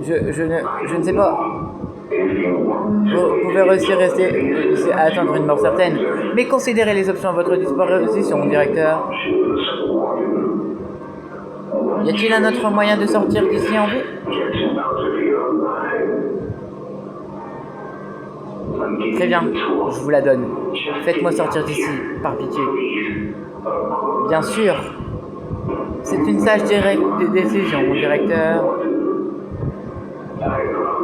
Je ne sais pas. Vous pouvez aussi rester ici à attendre une mort certaine, mais considérez les options à votre disposition, directeur. Y a-t-il un autre moyen de sortir d'ici en vie? Très bien, je vous la donne. Faites-moi sortir d'ici, par pitié. Bien sûr. C'est une sage décision, mon directeur.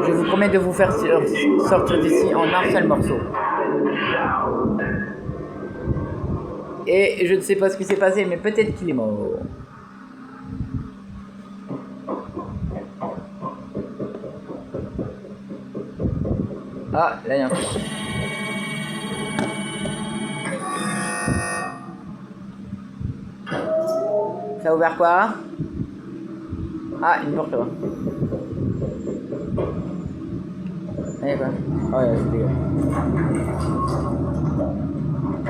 Je vous promets de vous faire sortir d'ici en un seul morceau. Et je ne sais pas ce qui s'est passé, mais peut-être qu'il est mort. Ah, là il y a un truc. Ça a ouvert quoi? Ah, une porte là-bas. Allez, quoi? Oh, yeah, c'est dégueu.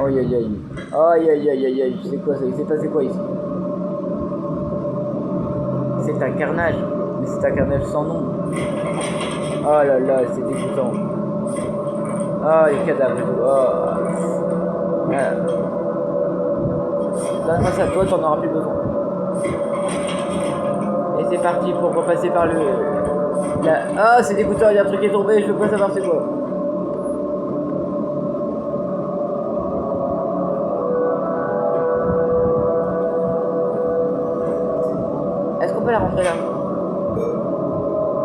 Oh, aïe aïe aïe. Oh, aïe aïe aïe aïe aïe. C'est quoi ça? Il s'est passé quoi ici? C'est un carnage. Mais c'est un carnage sans nom. Oh là là, c'est dégoûtant. Oh, les cadavres et tout. Oh. Donne-moi ça, toi, t'en auras plus besoin. Et c'est parti pour repasser par le... Ah, c'est dégoûtant, il y a un truc qui est tombé, je veux pas savoir c'est quoi. Est-ce qu'on peut la rentrer là?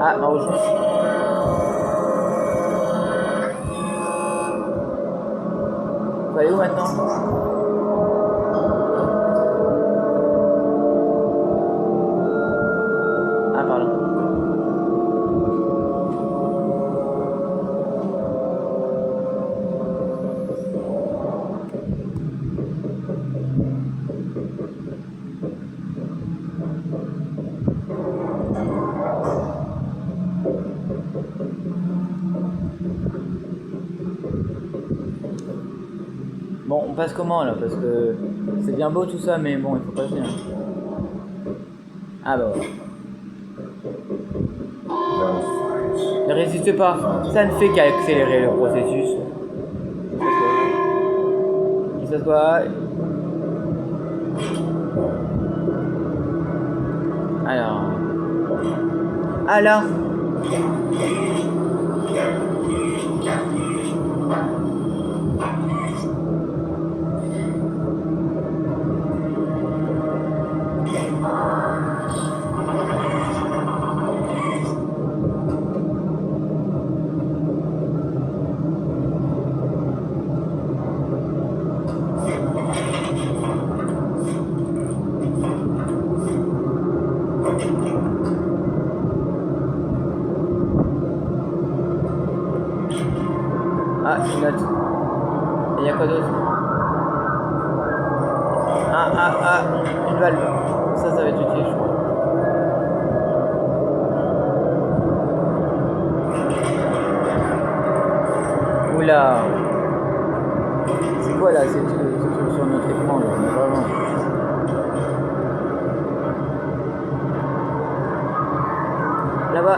Ah, en rouge. Faut aller où maintenant? Ah, pardon. Bon, on passe comment là? Parce que c'est bien beau tout ça, mais bon, il faut passer. Hein. Ah bah voilà. Ne résiste pas, ça ne fait qu'accélérer le processus. Il s'assoit. Alors. Ah, une note. Et il y a quoi d'autre? Une valve. Ça va être utile, je crois. Oula. C'est quoi là? C'est tout sur notre écran là, vraiment.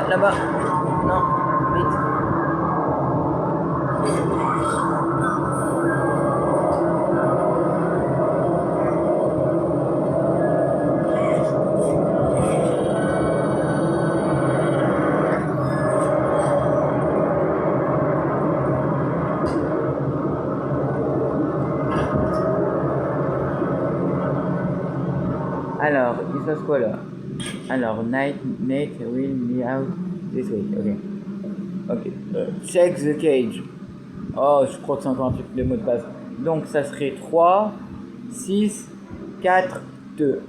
Là-bas. Non, vite. Alors, il se passe quoi là? Alors, Nate will be out this week. Ok. Check the cage. Oh, je crois que c'est encore un truc de mot de passe. Donc, ça serait 3, 6, 4, 2.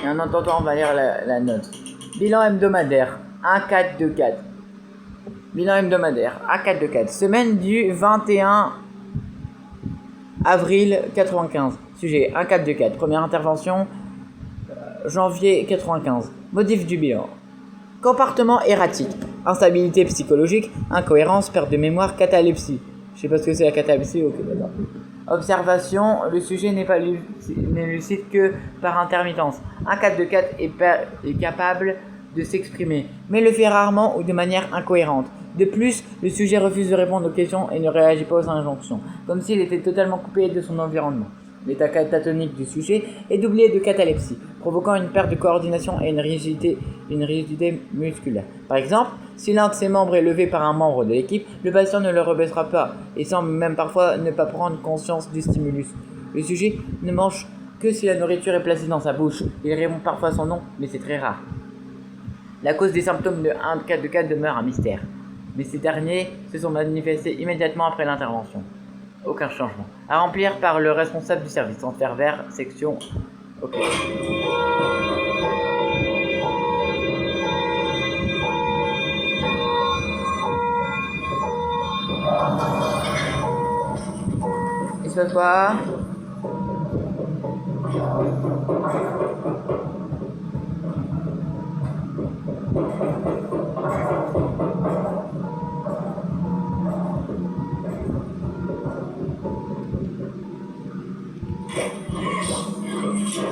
Et en entendant, on va lire la note. Bilan hebdomadaire, 1-4-2-4. Bilan hebdomadaire, 1-4-2-4. Semaine du 21 avril 95. Sujet, 1-4-2-4. Première intervention, janvier 95. Motif du bilan. Comportement erratique, instabilité psychologique, incohérence, perte de mémoire, catalepsie. Je sais pas ce que c'est la catalepsie, ok d'accord. Observation, le sujet n'est lucide que par intermittence. Un 4 de 4 est capable de s'exprimer, mais le fait rarement ou de manière incohérente. De plus, le sujet refuse de répondre aux questions et ne réagit pas aux injonctions, comme s'il était totalement coupé de son environnement. L'état catatonique du sujet est doublé de catalepsie, provoquant une perte de coordination et une rigidité musculaire. Par exemple, si l'un de ses membres est levé par un membre de l'équipe, le patient ne le rebaissera pas et semble même parfois ne pas prendre conscience du stimulus. Le sujet ne mange que si la nourriture est placée dans sa bouche. Il répond parfois à son nom, mais c'est très rare. La cause des symptômes de 1 4 de 4 demeure un mystère, mais ces derniers se sont manifestés immédiatement après l'intervention. Aucun changement. À remplir par le responsable du service. Enfer vert, section. Ok. Il se passe quoi?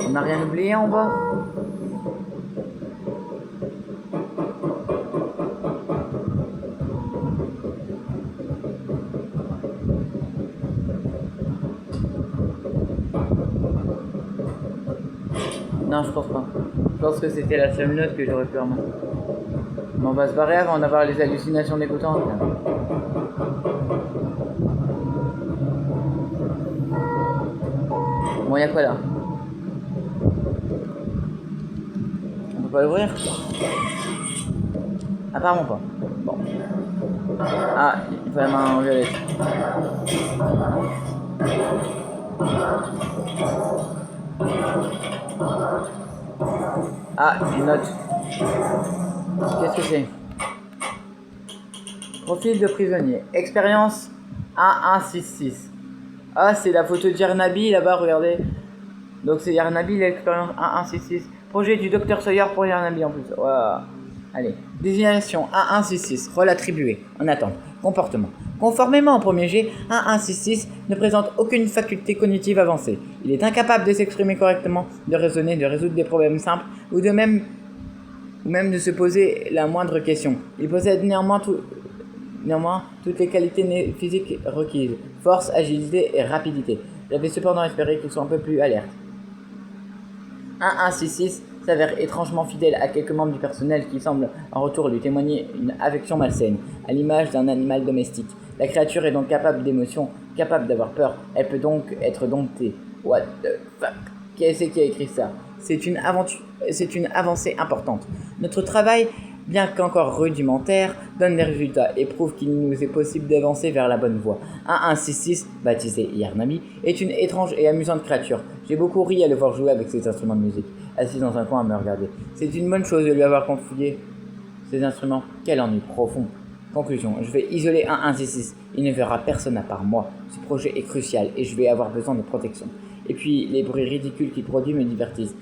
On n'a rien oublié en bas? Non, je pense pas. Je pense que c'était la seule note que j'aurais pu remarquer. Mais on va se barrer avant d'avoir les hallucinations dégoûtantes. Bon, y'a quoi là? On peut pas l'ouvrir? Apparemment pas. Bon. Ah, il faut la main en violette. Ah, une note. Qu'est-ce que c'est? Profil de prisonnier. Expérience 1166. Ah, c'est la photo d'Yarnabi là-bas, regardez. Donc c'est Yarnabi, l'expérience 1166. Projet du Dr Sawyer pour Yarnabi en plus. Wow. Allez. Désignation 1166. Rôle attribué. En attente. Comportement. Conformément au premier jet, 1166 ne présente aucune faculté cognitive avancée. Il est incapable de s'exprimer correctement, de raisonner, de résoudre des problèmes simples ou même de se poser la moindre question. Il possède néanmoins toutes les qualités physiques requises. Force, agilité et rapidité. J'avais cependant espéré qu'il soit un peu plus alerte. 1166 s'avère étrangement fidèle à quelques membres du personnel qui semblent en retour lui témoigner une affection malsaine, à l'image d'un animal domestique. La créature est donc capable d'émotions, capable d'avoir peur, elle peut donc être domptée. What the fuck? Qui est-ce qui a écrit ça? C'est une avancée importante. Notre travail, bien qu'encore rudimentaire, donne des résultats et prouve qu'il nous est possible d'avancer vers la bonne voie. 1166, baptisé Yarnabi, est une étrange et amusante créature. J'ai beaucoup ri à le voir jouer avec ses instruments de musique, assis dans un coin à me regarder. C'est une bonne chose de lui avoir confié ces instruments. Quel ennui profond. Conclusion, je vais isoler 1166. Il ne verra personne à part moi. Ce projet est crucial et je vais avoir besoin de protection. Et puis, les bruits ridicules qu'il produit me divertissent.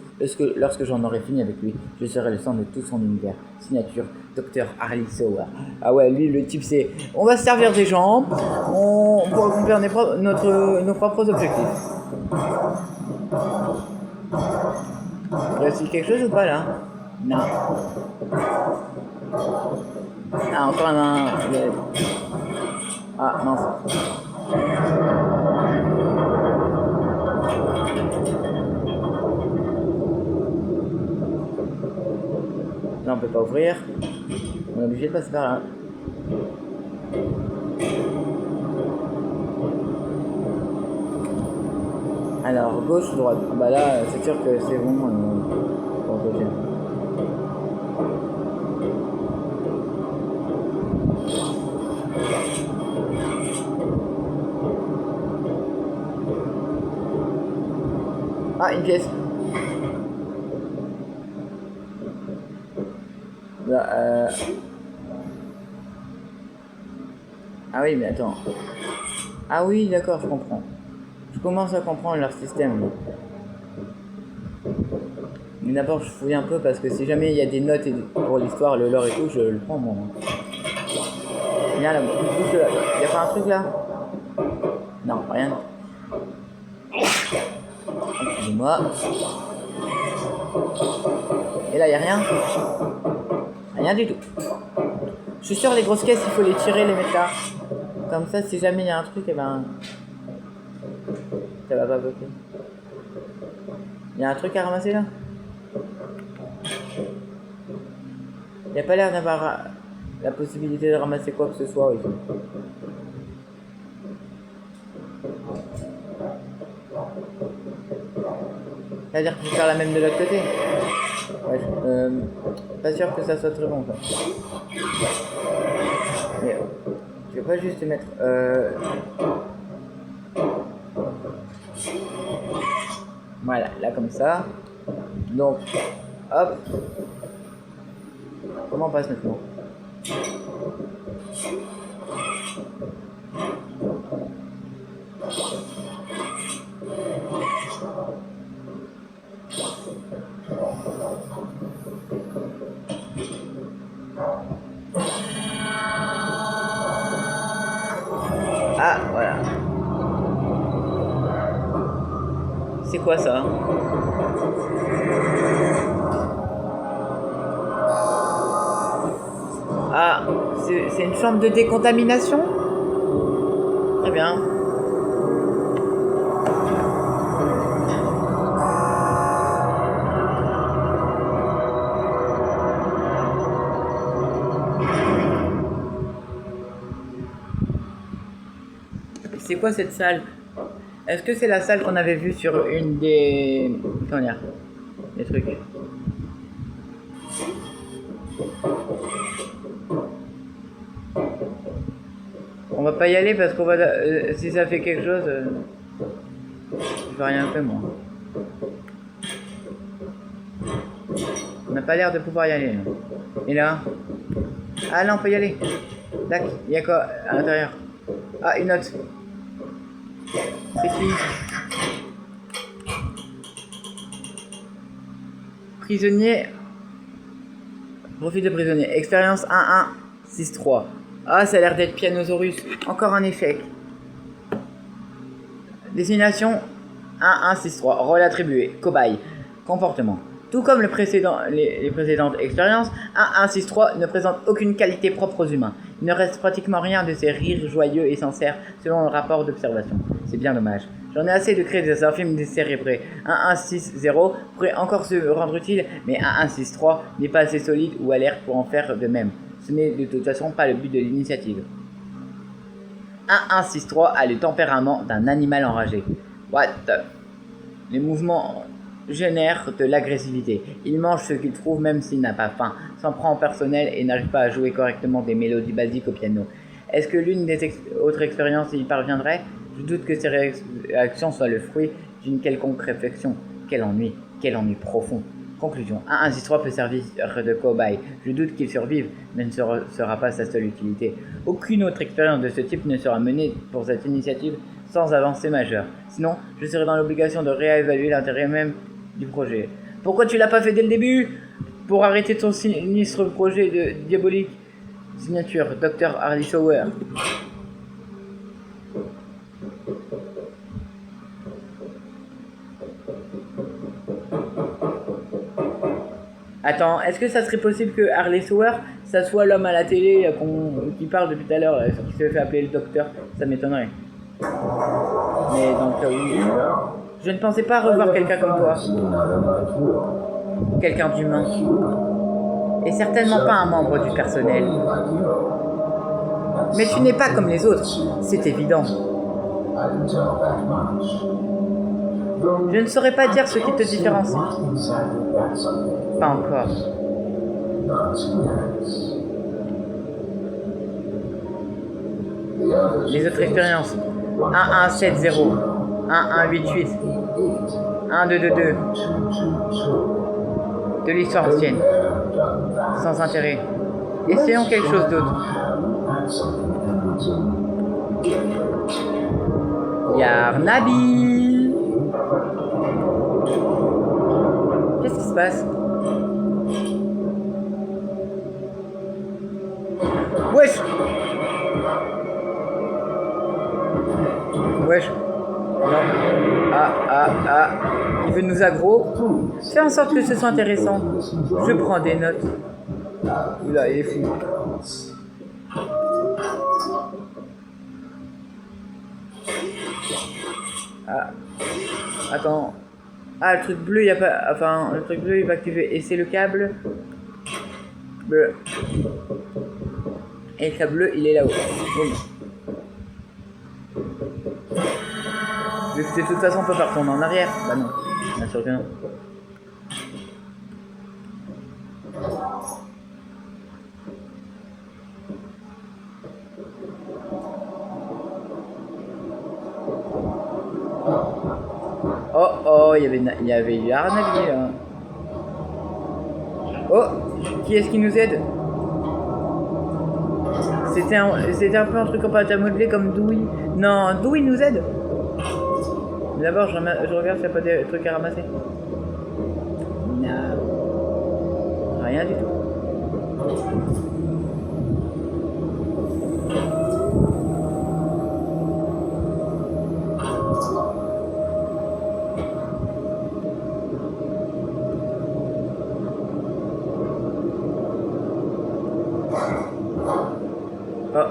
Lorsque j'en aurai fini avec lui, je serai le centre de tout son univers. Signature, Dr Harley Sauer. Ah ouais, lui, le type, c'est... On va se servir des gens pour accomplir nos propres objectifs. Il y a aussi quelque chose ou pas, là? Non. Ah, encore un... Ah, mince. Là, on peut pas ouvrir. On est obligé de passer par là. Alors, gauche ou droite? Bah là, c'est sûr que c'est bon. Pour côté. Ah, une pièce. Là, Ah oui, mais attends. Ah oui, d'accord, je comprends. Je commence à comprendre leur système. Mais d'abord, je fouille un peu parce que si jamais il y a des notes pour l'histoire, le lore et tout, je le prends moi. Viens là, bouge là. Y a pas un truc là? Non, rien. Excusez-moi. Et là, y a rien? Rien du tout. Je suis sûr, les grosses caisses, il faut les tirer, les mettre là. Comme ça, si jamais il y a un truc, et ben. Ça va pas bloquer. Il y a un truc à ramasser là? Il n'y a pas l'air d'avoir la possibilité de ramasser quoi que ce soit ici. C'est-à-dire que je vais faire la même de l'autre côté. Ouais, pas sûr que ça soit très bon ça. Mais je vais pas juste mettre voilà, là comme ça. Donc, hop. Comment on passe maintenant? Ah, voilà. C'est quoi ça? Ah, c'est une chambre de décontamination? Très bien. C'est quoi cette salle? Est-ce que c'est la salle qu'on avait vue sur une des... Comment dire? Des trucs. On va pas y aller parce qu'on va... si ça fait quelque chose... je vais rien faire moi. On n'a pas l'air de pouvoir y aller. Et là? Ah là on peut y aller. Tac, il y a quoi à l'intérieur? Ah, une note. C'est qui? Prisonnier. Profil de prisonnier. Expérience 1163. Ah, ça a l'air d'être Pianosaurus. Encore un échec. Destination 1163. Rôle attribué. Cobaye. Comportement. Tout comme les précédentes expériences, 1163 ne présente aucune qualité propre aux humains. Il ne reste pratiquement rien de ces rires joyeux et sincères selon le rapport d'observation. C'est bien dommage. J'en ai assez de créer des infirmes décérébrés. 1160 pourrait encore se rendre utile, mais 1163 n'est pas assez solide ou alerte pour en faire de même. Ce n'est de toute façon pas le but de l'initiative. 1163 a le tempérament d'un animal enragé. What the... Les mouvements génère de l'agressivité. Il mange ce qu'il trouve même s'il n'a pas faim, s'en prend en personnel et n'arrive pas à jouer correctement des mélodies basiques au piano. Est-ce que l'une des autres expériences y parviendrait? Je doute que ces réactions soient le fruit d'une quelconque réflexion. Quel ennui profond. Conclusion. 1163 peut servir de cobaye. Je doute qu'il survive, mais ne sera pas sa seule utilité. Aucune autre expérience de ce type ne sera menée pour cette initiative sans avancée majeure. Sinon, je serai dans l'obligation de réévaluer l'intérêt même du projet. Pourquoi tu l'as pas fait dès le début? Pour arrêter ton sinistre projet de diabolique. Signature, Dr. Harley Sauer. Attends, est-ce que ça serait possible que Harley Sauer, ça soit l'homme à la télé qui parle depuis tout à l'heure, qui se fait appeler le docteur? Ça m'étonnerait. Mais donc, oui. Je ne pensais pas revoir quelqu'un comme toi. Quelqu'un d'humain. Et certainement pas un membre du personnel. Mais tu n'es pas comme les autres, c'est évident. Je ne saurais pas dire ce qui te différencie. Pas encore. Les autres expériences. 1170, 1188, 1222. De l'histoire ancienne. Sans intérêt. Essayons quelque chose d'autre. Yarnabi. Qu'est-ce qui se passe? Wesh! Wesh! Ah, il veut nous aggro. Fais en sorte que ce soit intéressant. Je prends des notes. Oula, il est fou. Ah, attends. Ah, le truc bleu, il y a pas. Enfin, le truc bleu, il va activer. Et c'est le câble bleu. Et le câble bleu, il est là-haut. Boum. Vu que de toute façon, on peut pas retourner en arrière. Bah non, bien sûr que non. Oh, il y avait eu Arnabi là. Oh, qui est-ce qui nous aide? C'était un peu un truc en pâte à modeler comme Dewey. Non, Dewey nous aide. D'abord, je regarde s'il n'y a pas des trucs à ramasser. Non. Rien du tout.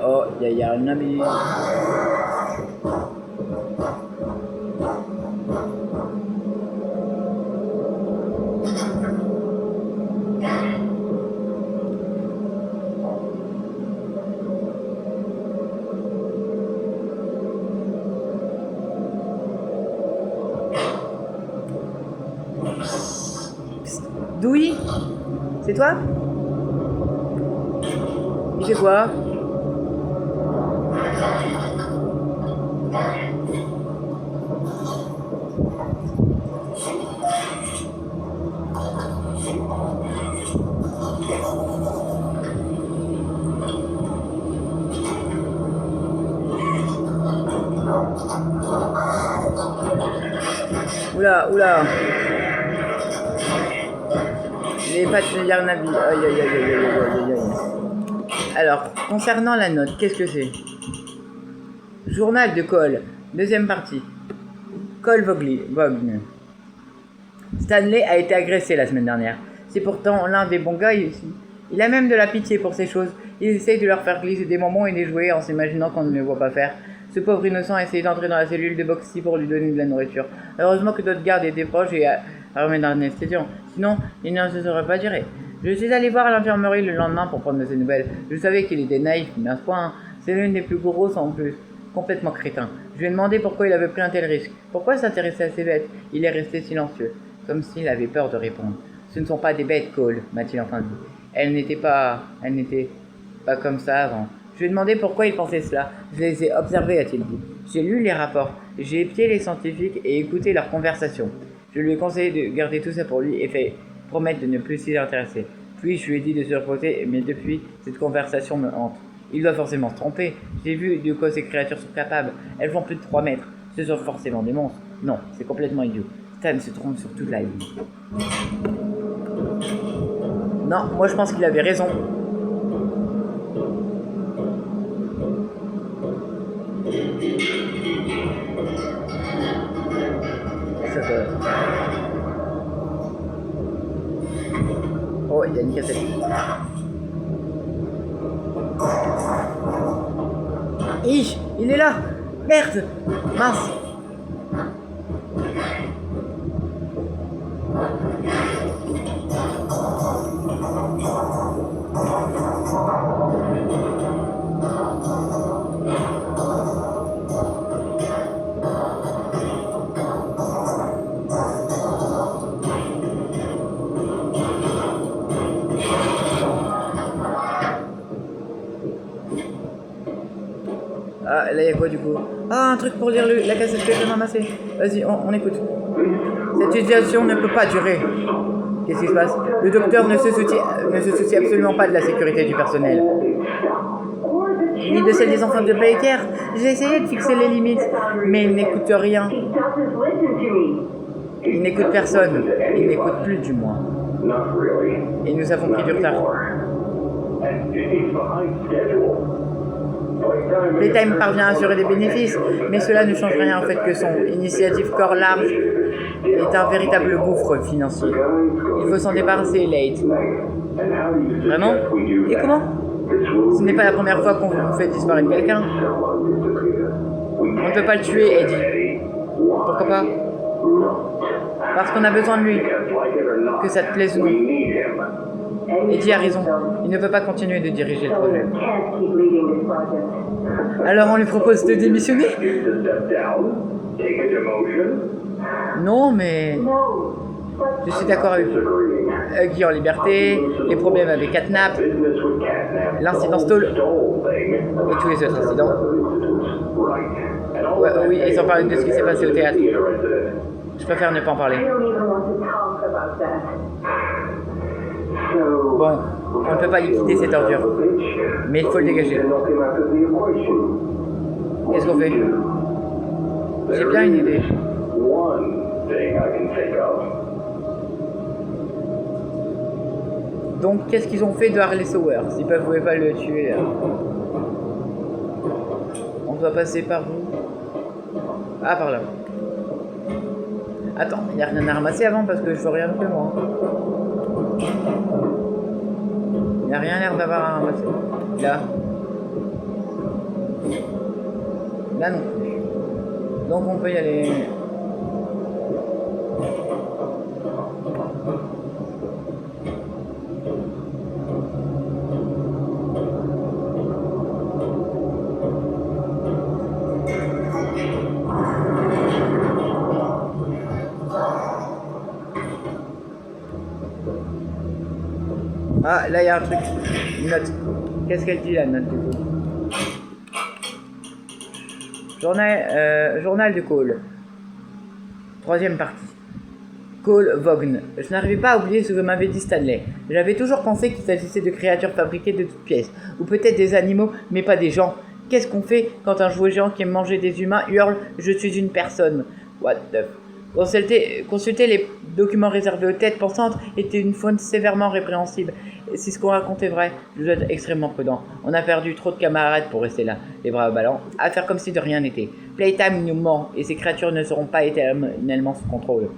Oh, il y a un ami. Dewey, c'est toi? Il fait quoi? Oula. Les pattes de Yarnabi. Aïe. Alors, concernant la note, qu'est-ce que c'est? Journal de Cole, deuxième partie. Cole Vogn. Stanley a été agressé la semaine dernière. C'est pourtant l'un des bons gars ici. Il a même de la pitié pour ces choses. Il essaye de leur faire glisser des moments et des jouets en s'imaginant qu'on ne le voit pas faire. Ce pauvre innocent essaye d'entrer dans la cellule de Boxy pour lui donner de la nourriture. Heureusement que d'autres gardes étaient proches et armés d'anesthésiants. Sinon, il ne se serait pas tiré. Je suis allé voir à l'infirmerie le lendemain pour prendre de ses nouvelles. Je savais qu'il était naïf, mais à ce point, c'est l'une des plus grosses en plus. Complètement crétin. Je lui ai demandé pourquoi il avait pris un tel risque. Pourquoi s'intéresser à ces bêtes? Il est resté silencieux, comme s'il avait peur de répondre. Ce ne sont pas des bêtes, Cole, m'a-t-il enfin dit. Elles n'étaient pas comme ça avant. Je lui ai demandé pourquoi il pensait cela. Je les ai observés, a-t-il dit. J'ai lu les rapports, j'ai épié les scientifiques et écouté leurs conversations. Je lui ai conseillé de garder tout ça pour lui et fait promettre de ne plus s'y intéresser. Puis je lui ai dit de se reposer, mais depuis, cette conversation me hante. Il doit forcément se tromper. J'ai vu de quoi ces créatures sont capables. Elles font plus de 3 mètres. Ce sont forcément des monstres. Non, c'est complètement idiot. Stan se trompe sur toute la ligne. Non, moi je pense qu'il avait raison. Oh, il y a une cassette. Il est là. Merde. Mince. Ah, là il y a quoi du coup? Ah, un truc pour lire la cassette que j'ai ramassée. Vas-y, on écoute. Cette situation ne peut pas durer. Qu'est-ce qui se passe? Le docteur ne se soucie absolument pas de la sécurité du personnel. Ni de celle des enfants de Baker. J'ai essayé de fixer les limites, mais il n'écoute rien. Il n'écoute personne. Il n'écoute plus du moins. Et nous avons pris du retard. Playtime parvient à assurer des bénéfices, mais cela ne change rien au fait que son initiative corps large est un véritable gouffre financier. Il faut s'en débarrasser, Late. Vraiment? Et comment? Ce n'est pas la première fois qu'on fait disparaître quelqu'un. On ne peut pas le tuer, Eddie. Pourquoi pas? Parce qu'on a besoin de lui. Que ça te plaise ou non. Eddie a raison. Il ne peut pas continuer de diriger le projet. Alors on lui propose de démissionner? Non, mais... Je suis d'accord avec vous. Guy en liberté, les problèmes avec Catnap, l'incident Stall et tous les autres incidents. Ouais, oui, et sans parler de ce qui s'est passé au théâtre. Je préfère ne pas en parler. Bon, on ne peut pas liquider cette ordure, mais il faut le dégager. Qu'est-ce qu'on fait? J'ai bien une idée. Donc, qu'est-ce qu'ils ont fait de Harley Sowers? Ils ne pouvaient pas le tuer. On doit passer par où? Ah, par là. Attends, il n'y a rien à ramasser avant parce que je veux rien de moi. Il n'y a rien l'air d'avoir à ramasser. Là. Là non plus. Donc on peut y aller. Ah, là il y a un truc. Une note. Qu'est-ce qu'elle dit la note du coup? Journal de Cole. Troisième partie. Cole Vaughn. Je n'arrivais pas à oublier ce que m'avait dit Stanley. J'avais toujours pensé qu'il s'agissait de créatures fabriquées de toutes pièces. Ou peut-être des animaux, mais pas des gens. Qu'est-ce qu'on fait quand un jouet géant qui aime manger des humains hurle « Je suis une personne ». What the... Consulter les documents réservés aux têtes pensantes était une faute sévèrement répréhensible. Si ce qu'on racontait vrai, je dois être extrêmement prudent. On a perdu trop de camarades pour rester là, les bras ballants, à faire comme si de rien n'était. Playtime nous ment, et ces créatures ne seront pas éternellement sous contrôle.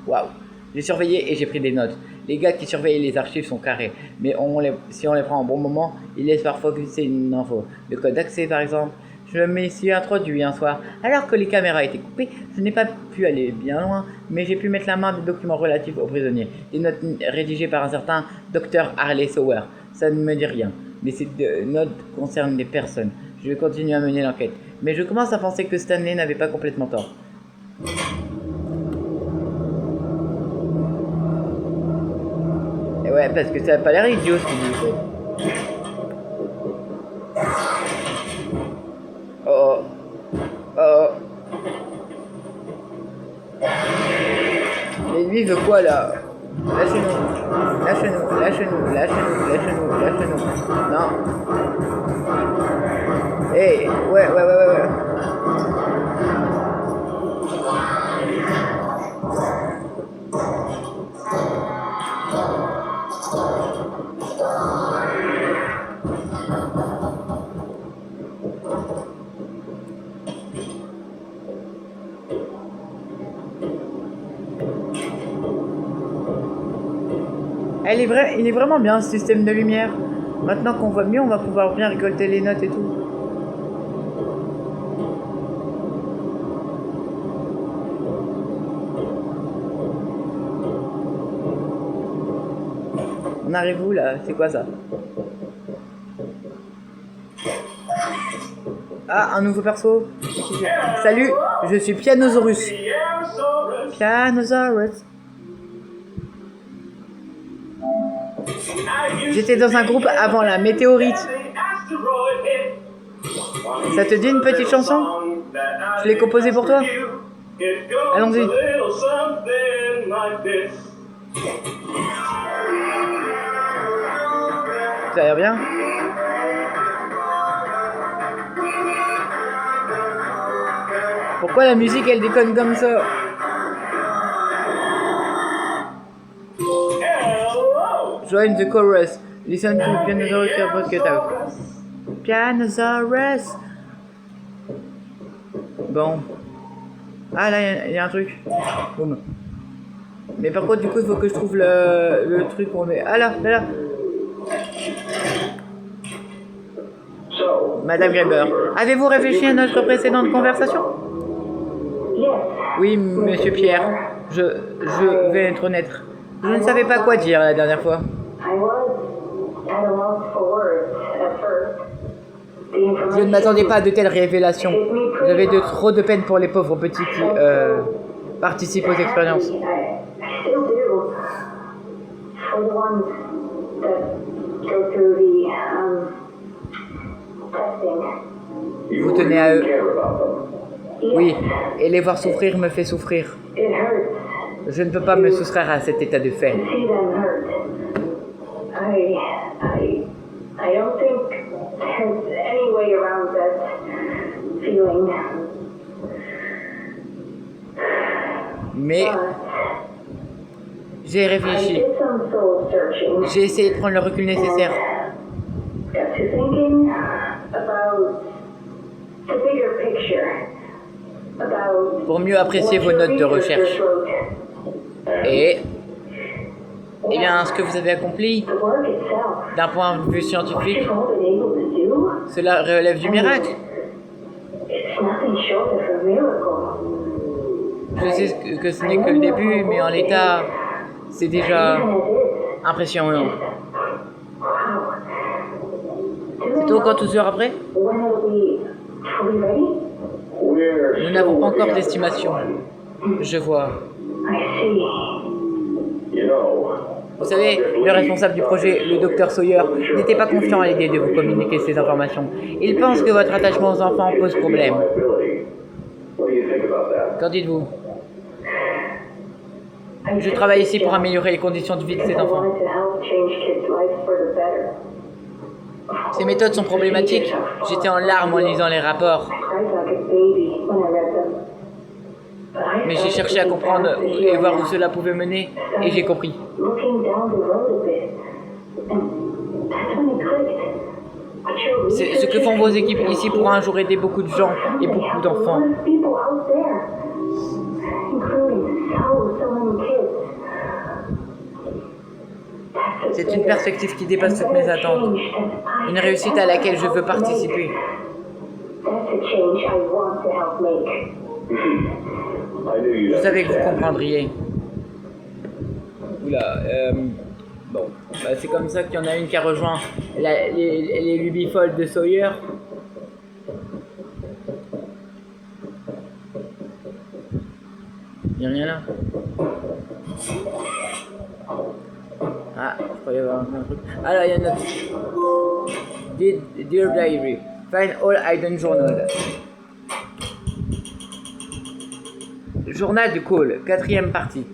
Waouh. J'ai surveillé et j'ai pris des notes. Les gars qui surveillent les archives sont carrés, mais si on les prend en bon moment, ils laissent parfois glisser une info. Le code d'accès par exemple. Je m'y suis introduit un soir. Alors que les caméras étaient coupées, je n'ai pas pu aller bien loin, mais j'ai pu mettre la main des documents relatifs aux prisonniers. Des notes rédigées par un certain Dr. Harley Sowers. Ça ne me dit rien, mais ces notes concernent des personnes. Je vais continuer à mener l'enquête. Mais je commence à penser que Stanley n'avait pas complètement tort. Et ouais, parce que ça n'a pas l'air idiot ce qu'il dit. Oh. Oh. Et lui il veut quoi là? Lâchez-nous. Lâchez-nous. Lâchez-nous. Lâchez-nous. Lâchez-nous. Lâchez-nous. Non. Hey. Ouais. Il est vraiment bien ce système de lumière. Maintenant qu'on voit mieux, on va pouvoir bien récolter les notes et tout. On arrive où là? C'est quoi ça? Ah, un nouveau perso. Salut, je suis Pianosaurus. Pianosaurus. J'étais dans un groupe avant la météorite. Ça te dit une petite chanson? Je l'ai composée pour toi. Allons-y. Ça a l'air bien. Pourquoi la musique elle déconne comme ça? Join the chorus. Listen to Pianosaurus get out. Pianosaurus. Bon. Ah là, il y a un truc. Boum. Mais par contre, du coup, il faut que je trouve le truc où on est. Ah là, là, là. Madame Graeber, avez-vous réfléchi à notre précédente conversation? Oui, monsieur Pierre. Je vais être honnête. Je ne savais pas quoi dire la dernière fois. Je ne m'attendais pas à de telles révélations. J'avais trop de peine pour les pauvres petits qui participent aux expériences. Vous tenez à eux. Oui, et les voir souffrir me fait souffrir. Je ne peux pas me soustraire à cet état de fait. Mais j'ai réfléchi. J'ai essayé de prendre le recul nécessaire. Pour mieux apprécier vos notes de recherche. Et eh bien, ce que vous avez accompli, d'un point de vue scientifique, cela relève du miracle. Je sais que ce n'est que le début, mais en l'état, c'est déjà impressionnant. C'est tôt quand tout sera prêt? Nous n'avons pas encore d'estimation. Je vois. Vous savez, le responsable du projet, le docteur Sawyer, n'était pas confiant à l'idée de vous communiquer ces informations. Il pense que votre attachement aux enfants pose problème. Qu'en dites-vous? Je travaille ici pour améliorer les conditions de vie de ces enfants. Ces méthodes sont problématiques. J'étais en larmes en lisant les rapports. Mais j'ai cherché à comprendre et voir où cela pouvait mener, et j'ai compris. C'est ce que font vos équipes ici pour un jour aider beaucoup de gens et beaucoup d'enfants. C'est une perspective qui dépasse toutes mes attentes. Une réussite à laquelle je veux participer. Je savais que vous comprendriez. Oula, bon, bah, c'est comme ça qu'il y en a une qui a rejoint les lubies folles de Sawyer. Il n'y a rien là. Ah, je croyais avoir un truc. Ah là, il y a une autre. Dear Diary, find all hidden journal. Journal de Cole, 4e partie.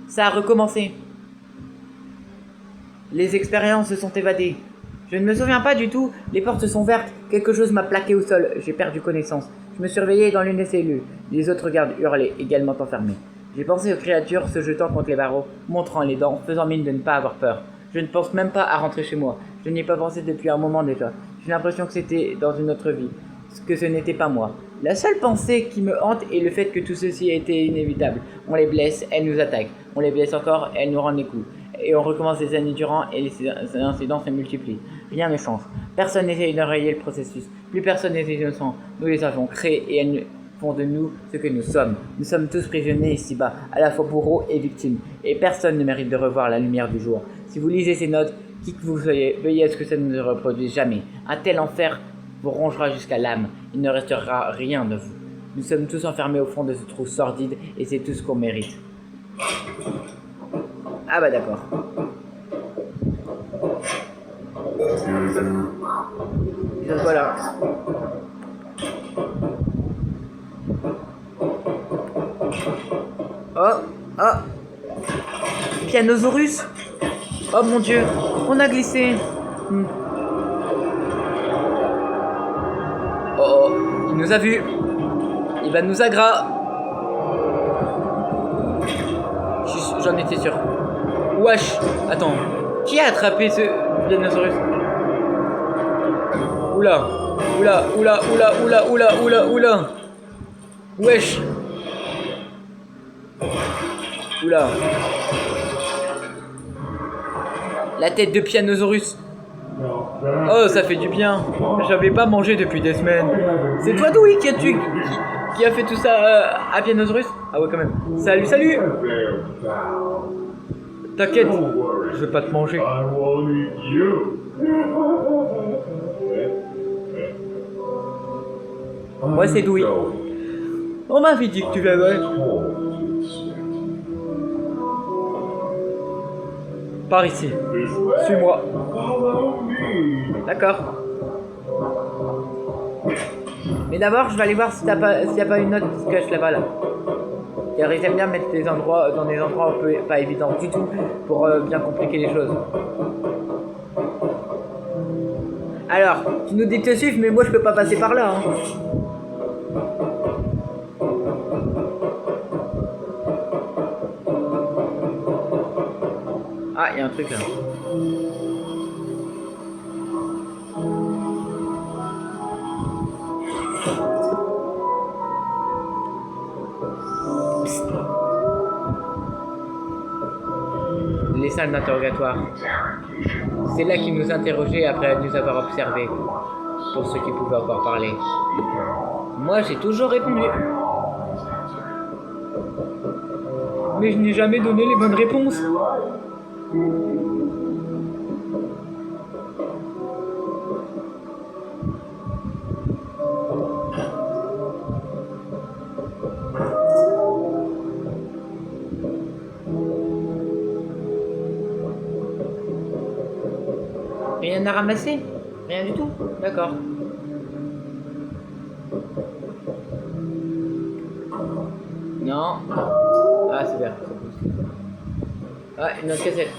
Ça a recommencé. Les expériences se sont évadées. Je ne me souviens pas du tout. Les portes sont vertes. Quelque chose m'a plaqué au sol. J'ai perdu connaissance. Je me suis réveillé dans l'une des cellules. Les autres gardes hurlaient, également enfermés. J'ai pensé aux créatures se jetant contre les barreaux, montrant les dents, faisant mine de ne pas avoir peur. Je ne pense même pas à rentrer chez moi. Je n'y ai pas pensé depuis un moment déjà. J'ai l'impression que c'était dans une autre vie, que ce n'était pas moi. La seule pensée qui me hante est le fait que tout ceci a été inévitable. On les blesse, elles nous attaquent. On les blesse encore, elles nous rendent les coups. Et on recommence des années durant et les incidents se multiplient. Rien ne change. Personne n'essaye d'enrayer le processus. Plus personne n'est innocent. Nous les avons créés et elles font de nous ce que nous sommes. Nous sommes tous prisonniers ici-bas, à la fois bourreaux et victimes. Et personne ne mérite de revoir la lumière du jour. Si vous lisez ces notes, qui que vous soyez, veillez à ce que ça ne se reproduise jamais. Un tel enfer vous rongera jusqu'à l'âme. Il ne restera rien de vous. Nous sommes tous enfermés au fond de ce trou sordide et c'est tout ce qu'on mérite. Ah bah d'accord. Donc voilà. Oh. Pianosaurus. Oh mon dieu, on a glissé. Oh, il nous a vus. Il va nous aggras. J'en étais sûr. Wesh, attends. Qui a attrapé ce Pianosaurus? Oula. Oula, oula, oula, oula, oula, oula, oula. Wesh. Oula. La tête de Pianosaurus. Oh, ça fait du bien. J'avais pas mangé depuis des semaines. C'est toi, Dewey, qui a fait tout ça à Pianosaurus? Ah ouais, quand même. Salut, salut. T'inquiète, je vais pas te manger. Moi, c'est Dewey. On m'avait dit que tu viendrais. Par ici. Suis-moi. D'accord. Mais d'abord, je vais aller voir s'il n'y a pas une note qui se cache là-bas, là. Car ils aiment bien mettre des endroits dans des endroits un peu pas évidents du tout pour bien compliquer les choses. Alors, tu nous dis de te suivre, mais moi je peux pas passer par là. Hein. Ah, il y a un truc là. Les salles d'interrogatoire. C'est là qu'ils nous interrogeaient après nous avoir observés, pour ceux qui pouvaient encore parler. Moi, j'ai toujours répondu. Mais je n'ai jamais donné les bonnes réponses. Rien à ramasser? Rien du tout? D'accord. Non. Ah, c'est bien. Ah, une autre cassette.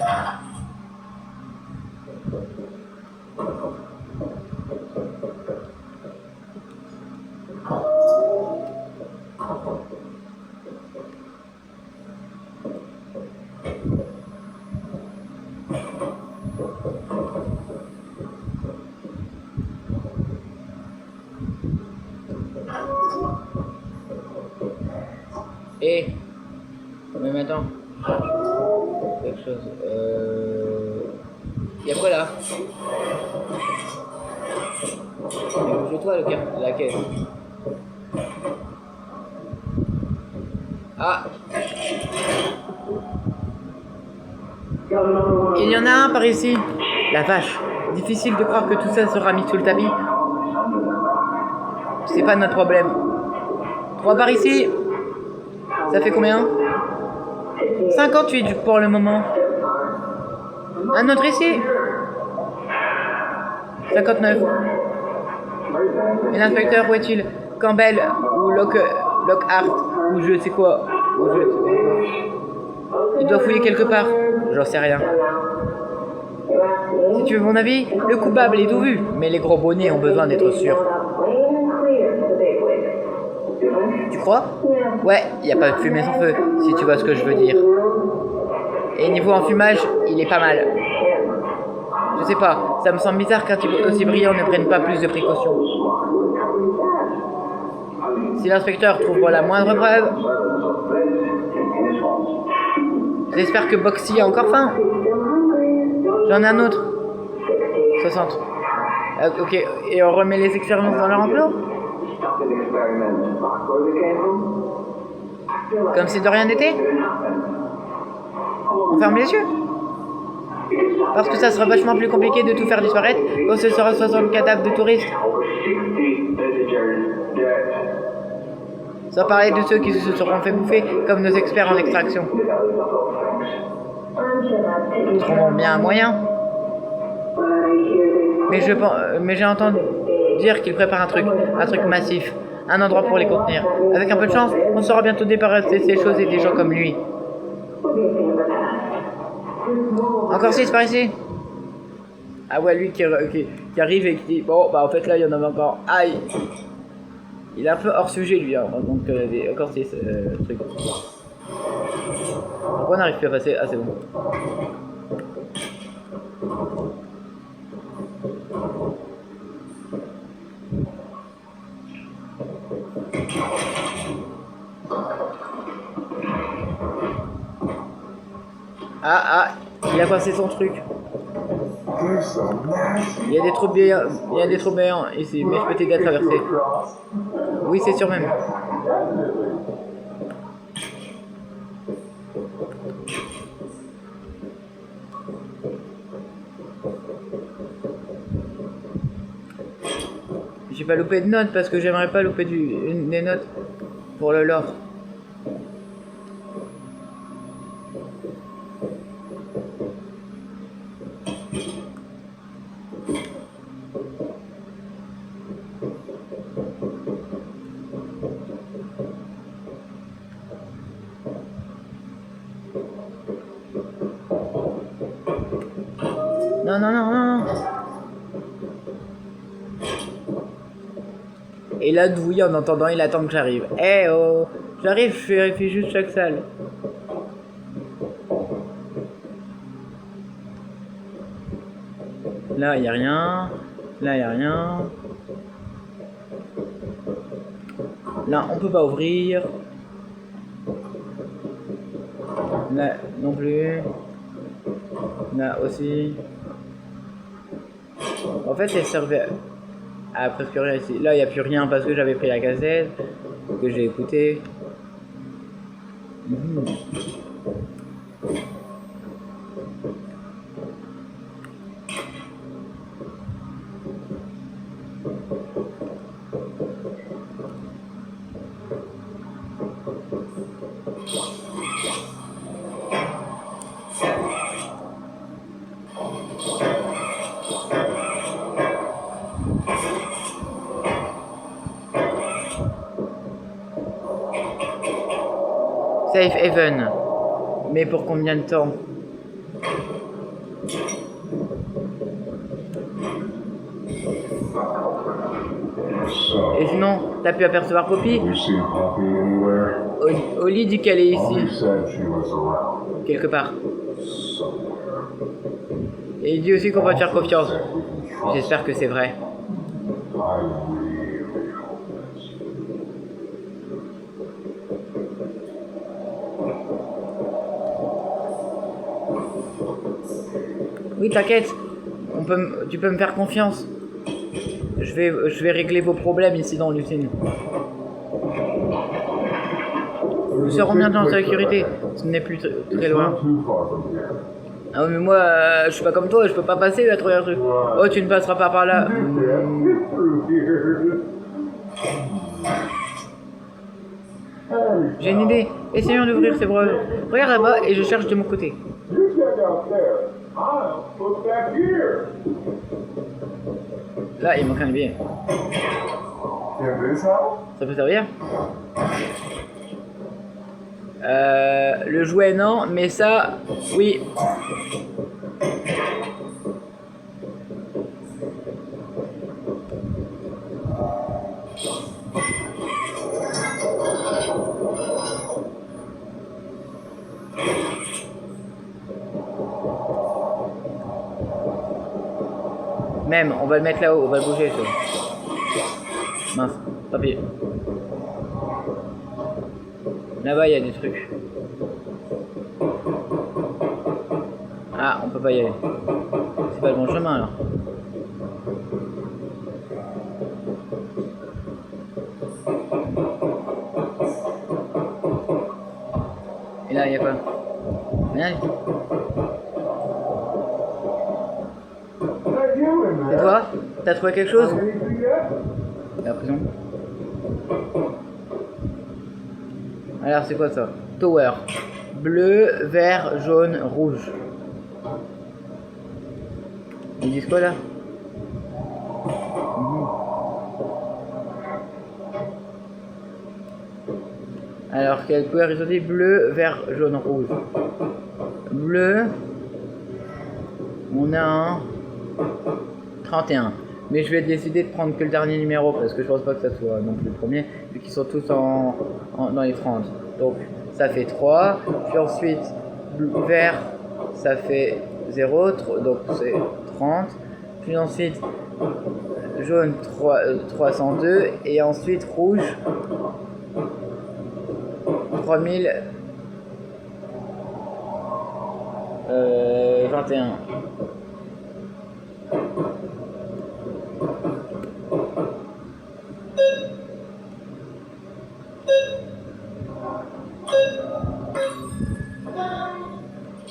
Et même attends, quelque chose. Y'a quoi là? Bouge-toi la caisse. Ah. Il y en a un par ici. La vache. Difficile de croire que tout ça sera mis sous le tapis. C'est pas notre problème. 3 par ici. Ça fait combien? 58 pour le moment. Un autre ici. 59. Et l'inspecteur, où est-il? Campbell ou Lockhart ou je sais quoi. Il doit fouiller quelque part. J'en sais rien. Si tu veux mon avis, le coupable est tout vu, mais les gros bonnets ont besoin d'être sûrs. Tu crois? Ouais, y a pas de fumée sans feu, si tu vois ce que je veux dire. Et niveau enfumage, il est pas mal. Je sais pas, ça me semble bizarre qu'un type aussi brillant ne prenne pas plus de précautions. Si l'inspecteur trouve la moindre preuve... J'espère que Boxy a encore faim. J'en ai un autre. 60. Ok, et on remet les expériences dans leur enclos? Comme si de rien n'était? On ferme les yeux? Parce que ça sera vachement plus compliqué de tout faire disparaître quand ce sera 60 cadavres de touristes. Sans parler de ceux qui se seront fait bouffer comme nos experts en extraction. Nous trouverons bien un moyen. Mais j'ai entendu dire qu'ils préparent un truc massif, un endroit pour les contenir. Avec un peu de chance, on saura bientôt débarrasser ces choses et des gens comme lui. Encore 6 par ici. Ah ouais, lui qui arrive et qui dit bon bah en fait là il y en avait encore. Aïe. Il est un peu hors sujet lui, hein. Donc encore 6 trucs. Pourquoi on n'arrive plus à passer? Ah c'est bon. Ah, il a passé son truc. Il y a des trous béants, ici, mais je peux t'aider à traverser. Oui, c'est sûr même. J'ai pas loupé de notes parce que j'aimerais pas louper des notes pour le lore. Non, non, non, non, non. Et là, Douille, en entendant, il attend que j'arrive. Eh oh, j'arrive, je vérifie juste chaque salle. Là, il n'y a rien. Là, il n'y a rien. Là, on peut pas ouvrir. Là, non plus. Là aussi. En fait, elle servait à presque rien ici. Là, il n'y a plus rien parce que j'avais pris la cassette, que j'ai écouté. Safe Haven. Mais pour combien de temps? Et sinon, t'as pu apercevoir Poppy? Oli dit qu'elle est ici. Quelque part. Et il dit aussi qu'on va te faire confiance. J'espère que c'est vrai. Oui, t'inquiète. Tu peux me faire confiance. Je vais régler vos problèmes ici dans l'usine. Nous serons bientôt en sécurité. Ce n'est plus très loin. Ah oui, mais moi, je suis pas comme toi, je peux pas passer à travers le truc. Oh, tu ne passeras pas par là. J'ai une idée. Essayons d'ouvrir ces bras. Regarde là-bas et je cherche de mon côté. Là, il manque un billet. Ça peut servir? Le jouet, non, mais ça, oui. Même, on va le mettre là-haut, on va le bouger. Ça. Mince, tant pis. Là-bas, il y a des trucs. Ah, on peut pas y aller. C'est pas le bon chemin, alors. Et là, il y a quoi? Rien du tout. C'est toi? T'as trouvé quelque chose? La prison. Alors c'est quoi ça? Tower. Bleu, vert, jaune, rouge. Ils disent quoi là? Alors quelle couleur ils ont dit? Bleu, vert, jaune, rouge. Bleu. On a un 31. Mais je vais décider de prendre que le dernier numéro parce que je pense pas que ça soit non plus le premier vu qu'ils sont tous dans les 30. Donc ça fait 3. Puis ensuite vert ça fait 0. Donc c'est 30. Puis ensuite jaune 302. Et ensuite rouge 3000. 21.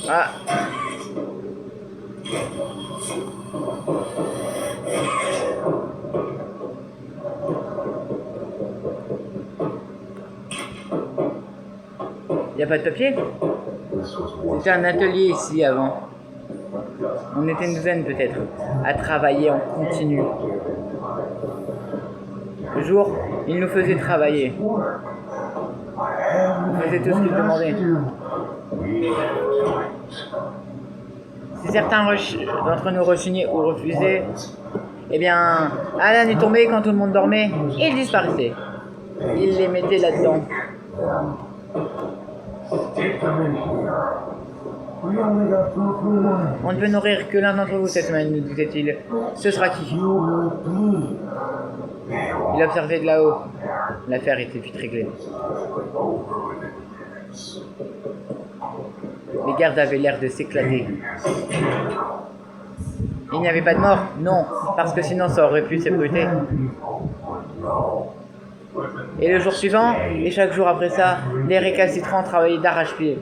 Ah. Y a pas de papier? C'était un atelier ici avant. On était une douzaine peut-être, à travailler en continu. Le jour, il nous faisait travailler. On faisait tout ce qu'il demandait. Si certains d'entre nous rechignaient ou refusaient, eh bien, Alan est tombé quand tout le monde dormait et il disparaissait. Il les mettait là-dedans. On ne peut nourrir que l'un d'entre vous cette semaine, nous disait-il. Ce sera qui? Il observait de là-haut. L'affaire était vite réglée. Les gardes avaient l'air de s'éclater. Il n'y avait pas de mort? Non, parce que sinon ça aurait pu s'ébruiter. Et le jour suivant, et chaque jour après ça, les récalcitrants travaillaient d'arrache-pied.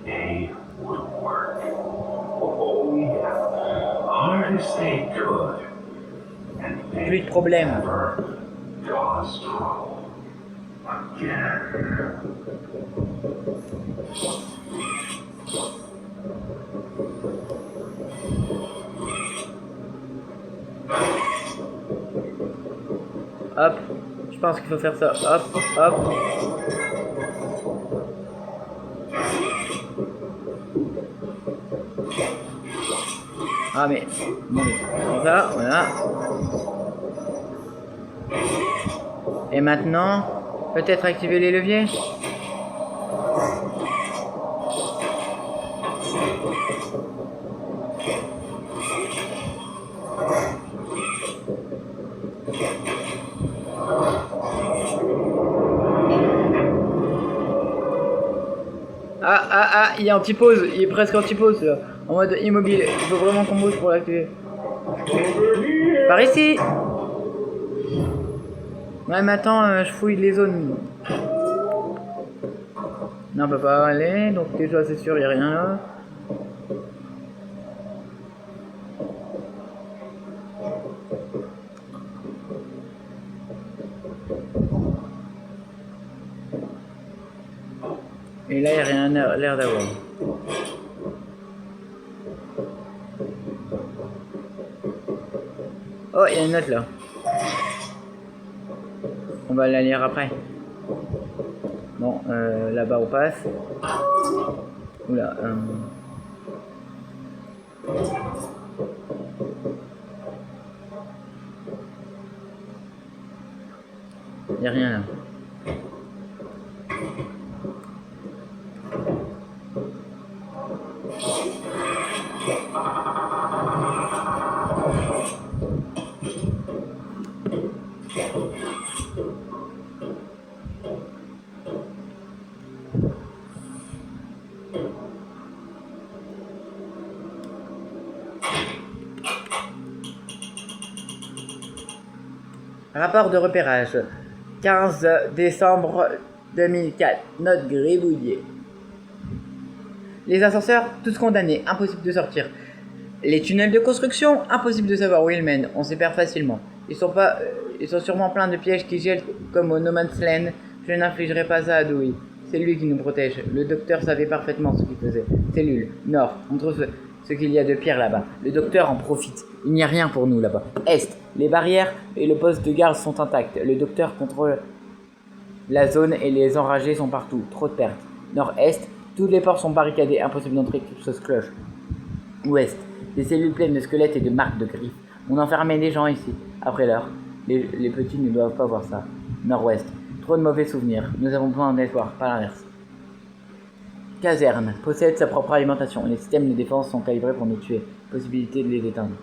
Plus de problème. Hop, je pense qu'il faut faire ça. Hop, hop. Ah mais, bon, comme ça, voilà. Et maintenant, peut-être activer les leviers. Ah, il est anti-pause, il est presque anti-pause là, en mode immobile. Il faut vraiment qu'on bouge pour l'activer. Par ici. Ouais, mais attends, je fouille les zones. Non, on peut pas aller, donc déjà c'est sûr, il n'y a rien là. Et là, il n'y a rien l'air d'avoir. Oh, il y a une note là. On va la lire après. Bon, là-bas on passe. Oula. Il n'y a rien là. Rapport de repérage. 15 décembre 2004. Note gribouillée. Les ascenseurs, tous condamnés. Impossible de sortir. Les tunnels de construction, impossible de savoir où ils mènent. On s'y perd facilement. Ils sont sûrement pleins de pièges qui gèlent comme au No Man's Land. Je n'infligerai pas ça à Dewey. C'est lui qui nous protège. Le docteur savait parfaitement ce qu'il faisait. Cellule, nord, on trouve ce qu'il y a de pire là-bas. Le docteur en profite. Il n'y a rien pour nous là-bas. Est, les barrières et le poste de garde sont intacts. Le docteur contrôle la zone et les enragés sont partout. Trop de pertes. Nord-est, toutes les portes sont barricadées. Impossible d'entrer quelque chose cloche. Ouest, des cellules pleines de squelettes et de marques de griffes. On enfermait des gens ici. Après l'heure, les petits ne doivent pas voir ça. Nord-ouest, trop de mauvais souvenirs. Nous avons besoin d'espoir, pas l'inverse. Caserne, possède sa propre alimentation. Les systèmes de défense sont calibrés pour nous tuer. Possibilité de les éteindre.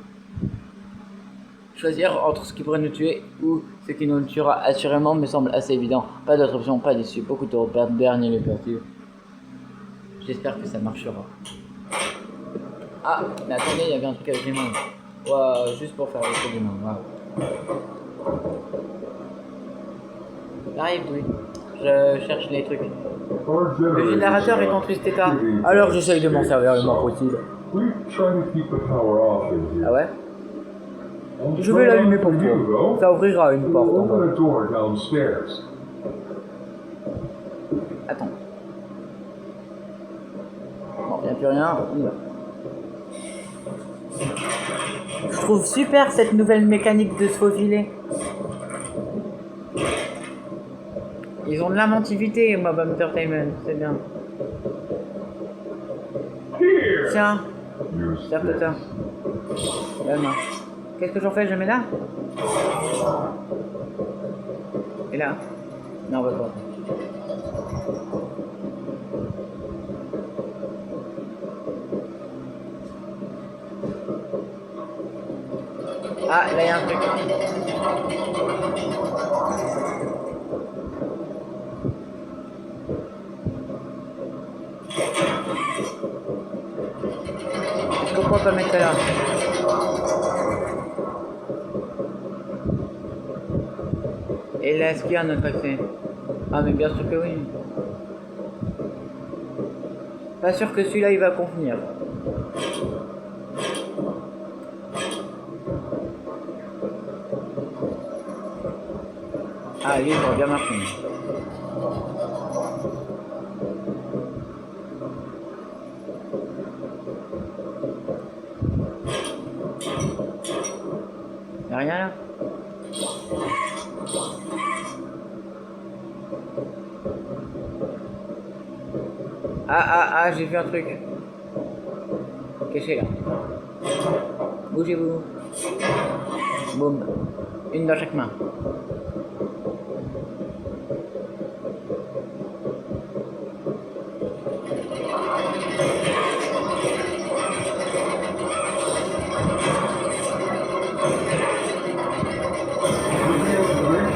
Choisir entre ce qui pourrait nous tuer ou ce qui nous tuera assurément me semble assez évident. Pas d'autre option, pas d'issue. Beaucoup trop de dernier le perdu. J'espère que ça marchera. Ah, mais attendez, il y avait un truc avec les mains. Wow, juste pour faire le truc des mains. Wow. J'arrive, oui. Je cherche les trucs. Le générateur est en triste état. Alors j'essaye de m'en servir le moins possible. Ah ouais? Je vais l'allumer pour toi. Ça ouvrira une porte en bas. Attends. Bon, il n'y a plus rien. On y va. Je trouve super cette nouvelle mécanique de se faufiler. Ils ont de l'inventivité, Mob Entertainment, c'est bien. Tiens, serre-toi. Qu'est-ce que j'en fais? Je mets là? Et là? Non, on va pas. Ah, là il y a un truc. Pourquoi pas mettre ça là? Et là, est-ce qu'il y a un autre accès? Ah, mais bien sûr que oui. Pas sûr que celui-là il va convenir. Ah, lui, il va bien marcher. Y'a rien là? Ah, j'ai vu un truc. Caché là. Bougez-vous. Boum. Une dans chaque main.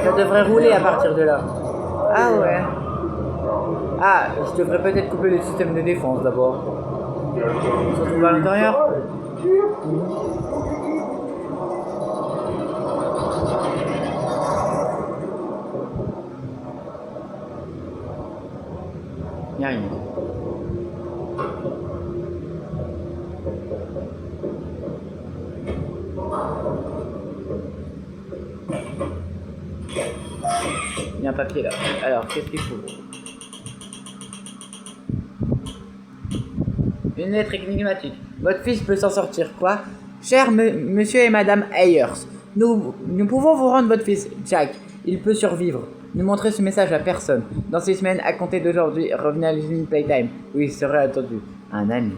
Ça devrait rouler à partir de là. Ah ouais. Ah, je devrais peut-être couper le système de défense d'abord. On se retrouve à l'intérieur. Y'a rien. Il y a un papier là. Alors, qu'est-ce qu'il faut? Une lettre énigmatique. Votre fils peut s'en sortir, quoi? Cher monsieur et madame Ayers, nous pouvons vous rendre votre fils, Jack. Il peut survivre. Ne montrez ce message à personne. Dans 6 semaines, à compter d'aujourd'hui, revenez à l'usine Playtime, où il serait attendu. Un ami.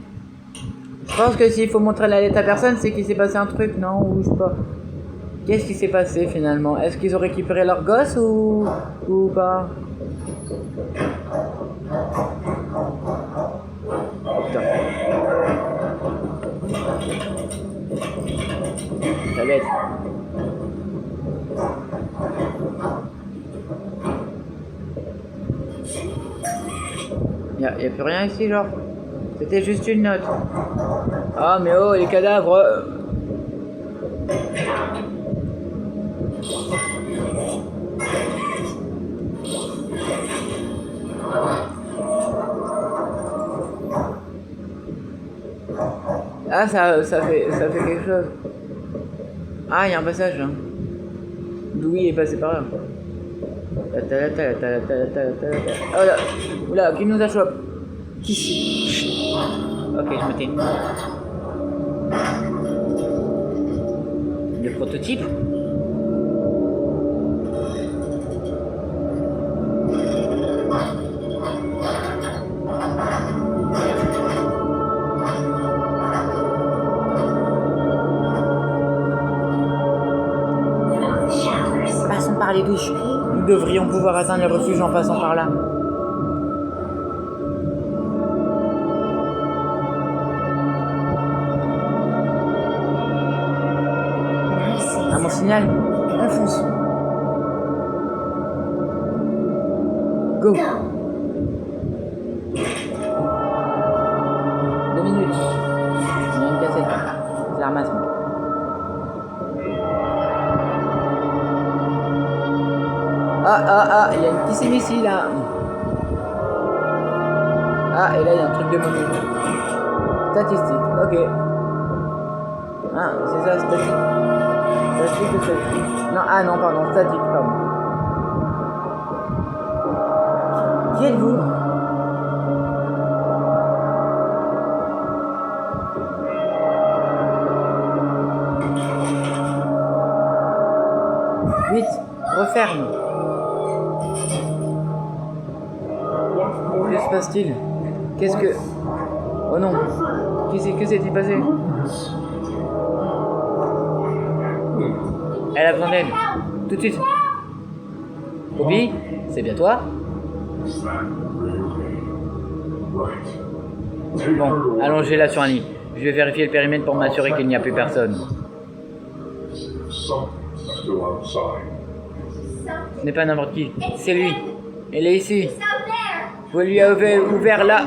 Je pense que s'il faut montrer la lettre à personne, c'est qu'il s'est passé un truc, non? Ou je sais pas. Qu'est-ce qui s'est passé finalement? Est-ce qu'ils ont récupéré leur gosse ou pas? Putain. La lettre. Y'a plus rien ici, genre? C'était juste une note. Ah, mais oh, les cadavres! Ah, ça fait quelque chose. Ah, il y a un passage là. Louis est passé par là. Oh là, oula, qui nous a chopé? Qui? Ok, je me tais. Le prototype? Passons par les douches. Nous devrions pouvoir atteindre le refuge en passant par là. À mon signal, on fonce. Go. 2 minutes. Il y a une la ramasse. Ah, il y a une piscine ici là. Ah, et là il y a un truc de momie. Statistique, ok. Ah, c'est ça, statique. Statique ou statique? Non, ah non, pardon, statique, pardon. Qui êtes-vous? Vite, referme. Que se passe-t-il? Qu'est-ce que... Oh non. Que s'est-il passé? Elle a besoin d'aide. Tout de suite. Poppy, c'est bien toi? Bon, allongez-la sur un lit. Je vais vérifier le périmètre pour m'assurer qu'il n'y a plus personne. Ce n'est pas n'importe qui, c'est lui. Elle est ici. Vous lui avez ouvert là.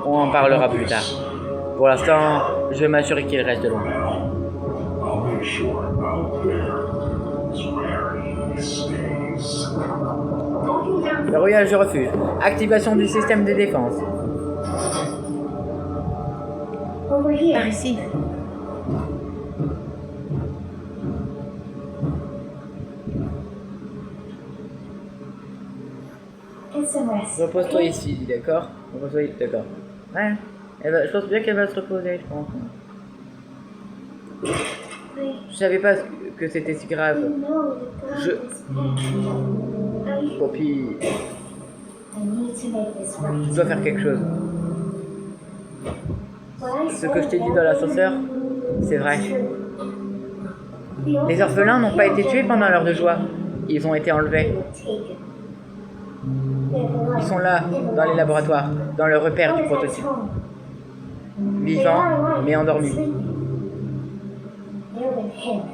On en parlera plus tard. Pour l'instant, je vais m'assurer qu'il reste loin. Verrouillage de refuge. Activation du système de défense. Par ici. Repose-toi ici, d'accord? Repose-toi ici, d'accord. Ouais. Je pense bien qu'elle va se reposer, je pense. Je savais pas que c'était si grave. Poppy... Je dois faire quelque chose. Ce que je t'ai dit dans l'ascenseur, c'est vrai. Les orphelins n'ont pas été tués pendant l'heure de joie. Ils ont été enlevés. Ils sont là, dans les laboratoires, dans le repère du prototype. Vivants, mais endormis.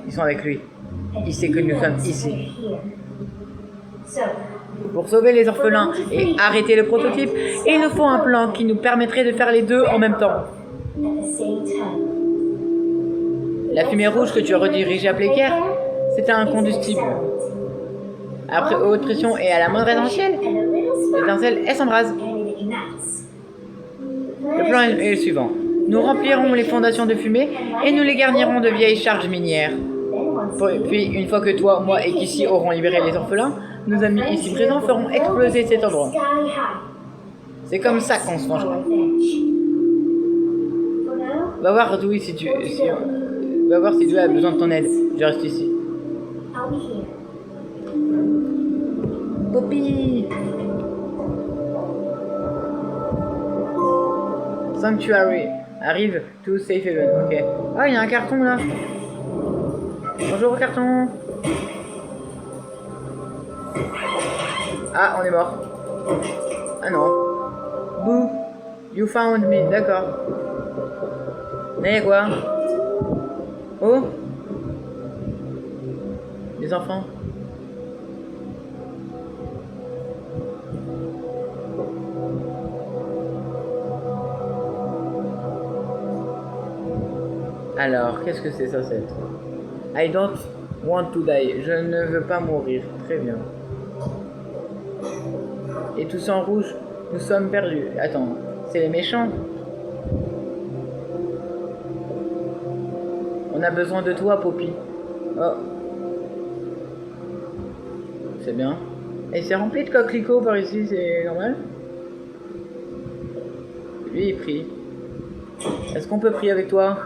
Ils sont avec lui. Il sait que nous sommes ici. Pour sauver les orphelins et arrêter le prototype, il nous faut un plan qui nous permettrait de faire les deux en même temps. La fumée rouge que tu as redirigée à Playcare, c'était un combustible. Après haute pression et à la moindre étincelle, elle s'embrase. Le plan est le suivant. Nous remplirons les fondations de fumée et nous les garnirons de vieilles charges minières. Puis, une fois que toi, moi et Kissy auront libéré les orphelins, nos amis ici présents feront exploser cet endroit. C'est comme ça qu'on se vengera. Va voir Dewey si tu as besoin de ton aide. Je reste ici. Poppy! Sanctuary. Arrive to Safe Haven. Ok. Ah, il y a un carton là. Bonjour carton. Ah, on est mort. Ah non. Boo. You found me. D'accord. Mais quoi? Oh. Les enfants. Alors, qu'est-ce que c'est ça, cette... I don't want to die. Je ne veux pas mourir. Très bien. Et tous en rouge, nous sommes perdus. Attends, c'est les méchants? On a besoin de toi, Poppy. Oh. C'est bien. Et c'est rempli de coquelicots par ici, c'est normal? Lui, il prie. Est-ce qu'on peut prier avec toi?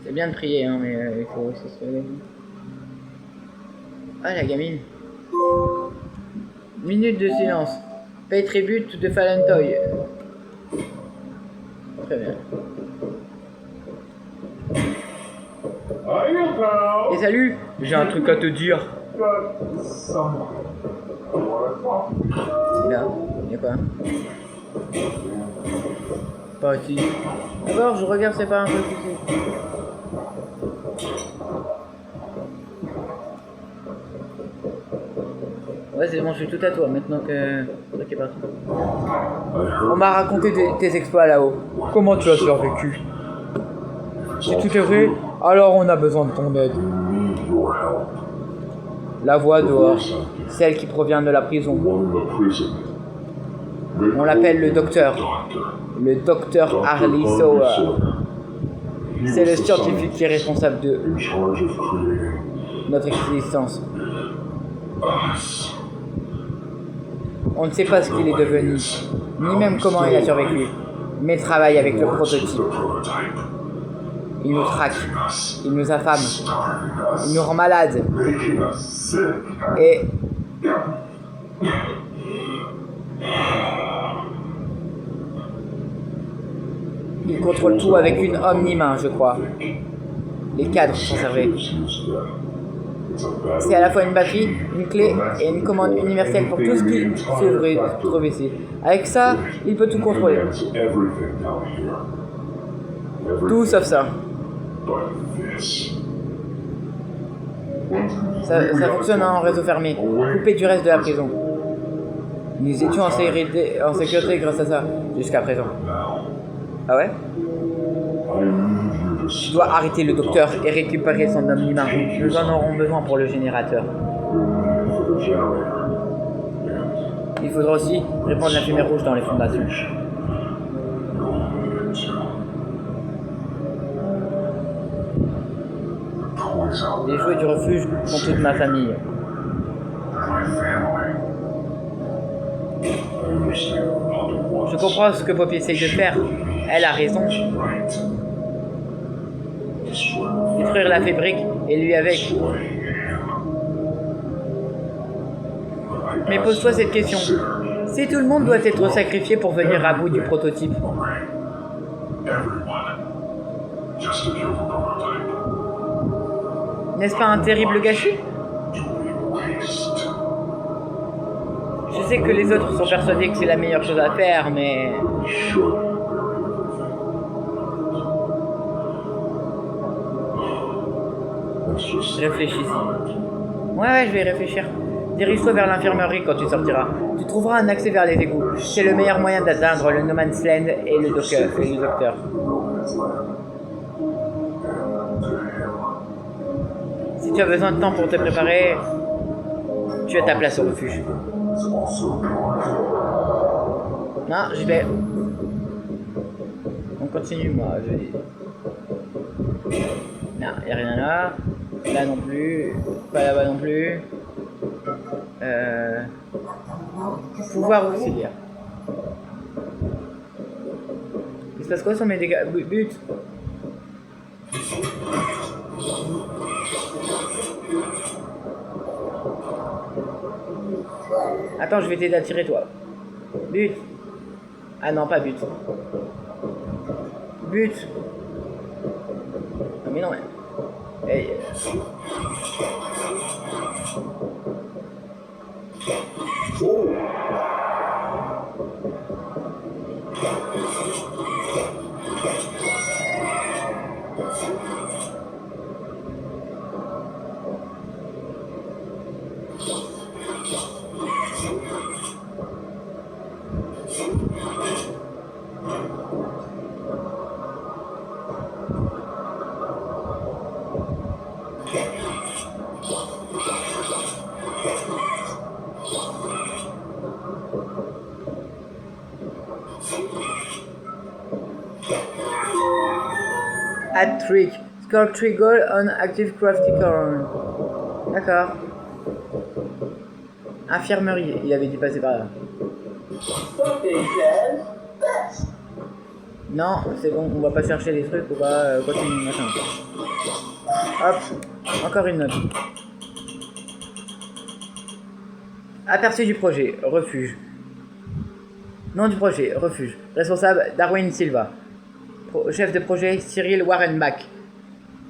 C'est bien de prier, hein, mais il faut aussi se lever. Ah, la gamine. Minute de silence. Pay tribute de Fallen Toy. Très bien. Et salut, j'ai un truc à te dire. Et là, il y a quoi? Pas ici. D'abord, je regarde, c'est pas un truc ici. Ouais, c'est bon, je suis tout à toi maintenant que est parti. On m'a raconté tes exploits là-haut. Comment tu as survécu? Si tout est vrai, alors on a besoin de ton aide. La voix dehors, celle qui provient de la prison. On l'appelle le docteur. Le docteur Harley Sauer. C'est le scientifique qui est responsable de notre existence. On ne sait pas ce qu'il est devenu, ni même comment il a survécu, mais il travaille avec le prototype. Il nous traque, il nous affame, il nous rend malades. Et... il contrôle tout avec une omni-main, je crois. Les cadres sont servés. C'est à la fois une batterie, une clé et une commande universelle pour tout ce qui se trouve ici. Avec ça, il peut tout contrôler. Tout sauf ça. Ça fonctionne en réseau fermé, coupé du reste de la prison. Nous étions en sécurité grâce à ça, jusqu'à présent. Ah ouais? Tu dois arrêter le docteur et récupérer son omni-main. Nous en aurons besoin pour le générateur. Il faudra aussi répandre la fumée rouge dans les fondations. Les jouets du refuge sont toute ma famille. Je comprends ce que Poppy essaye de faire. Elle a raison. Détruire la fabrique et lui avec. Mais pose-toi cette question. Si tout le monde doit être sacrifié pour venir à bout du prototype, n'est-ce pas un terrible gâchis? Je sais que les autres sont persuadés que c'est la meilleure chose à faire, mais... Réfléchis. Ouais, je vais réfléchir. Dirige-toi vers l'infirmerie quand tu sortiras. Tu trouveras un accès vers les égouts. C'est le meilleur moyen d'atteindre le No Man's Land et le docteur. Si tu as besoin de temps pour te préparer, tu as ta place au refuge. Non, j'y vais. On continue, moi. Non, y'a rien là. Là non plus. Pas là-bas non plus. Pouvoir auxiliaire. Il se passe quoi sur mes dégâts? But. Attends, je vais t'aider à tirer toi. But. Ah non, pas but. But. Ah mais non, mais... Hey. Oh. Add trick. Score 3 goals on active crafting current. D'accord. Infirmerie, il avait dû passer par là. Non, c'est bon, on va pas chercher les trucs, on va continuer machin. Hop, encore une note. Aperçu du projet, refuge. Nom du projet, refuge. Responsable, Darwin Silva. Chef de projet, Cyril Warrenbach.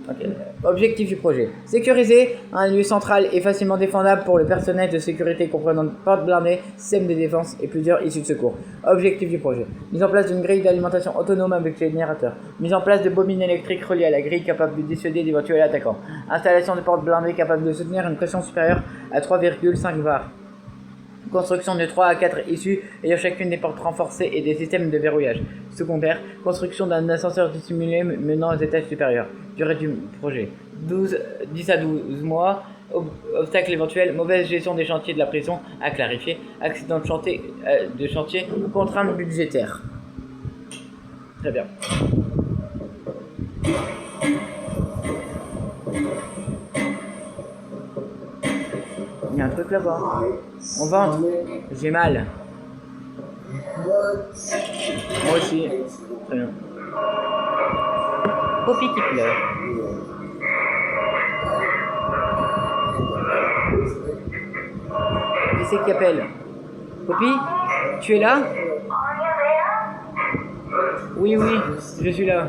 Okay. Objectif du projet. Sécuriser un lieu central et facilement défendable pour le personnel de sécurité comprenant porte blindée, système de défense et plusieurs issues de secours. Objectif du projet. Mise en place d'une grille d'alimentation autonome avec les générateurs. Mise en place de bobines électriques reliées à la grille capable de dissuader d'éventuels attaquants. Installation de portes blindées capable de soutenir une pression supérieure à 3,5 bar. Construction de 3 à 4 issues ayant chacune des portes renforcées et des systèmes de verrouillage. Secondaire, construction d'un ascenseur dissimulé menant aux étages supérieurs. Durée du projet, 10 à 12 mois. Obstacles éventuels, mauvaise gestion des chantiers de la prison à clarifier. Accident de chantier, contrainte budgétaire. Très bien. Il y a un truc là-bas. On vente. J'ai mal. Moi aussi. Très bien. Poppy qui pleure. Qui c'est qui appelle? Poppy? Tu es là? Oui, oui, je suis là.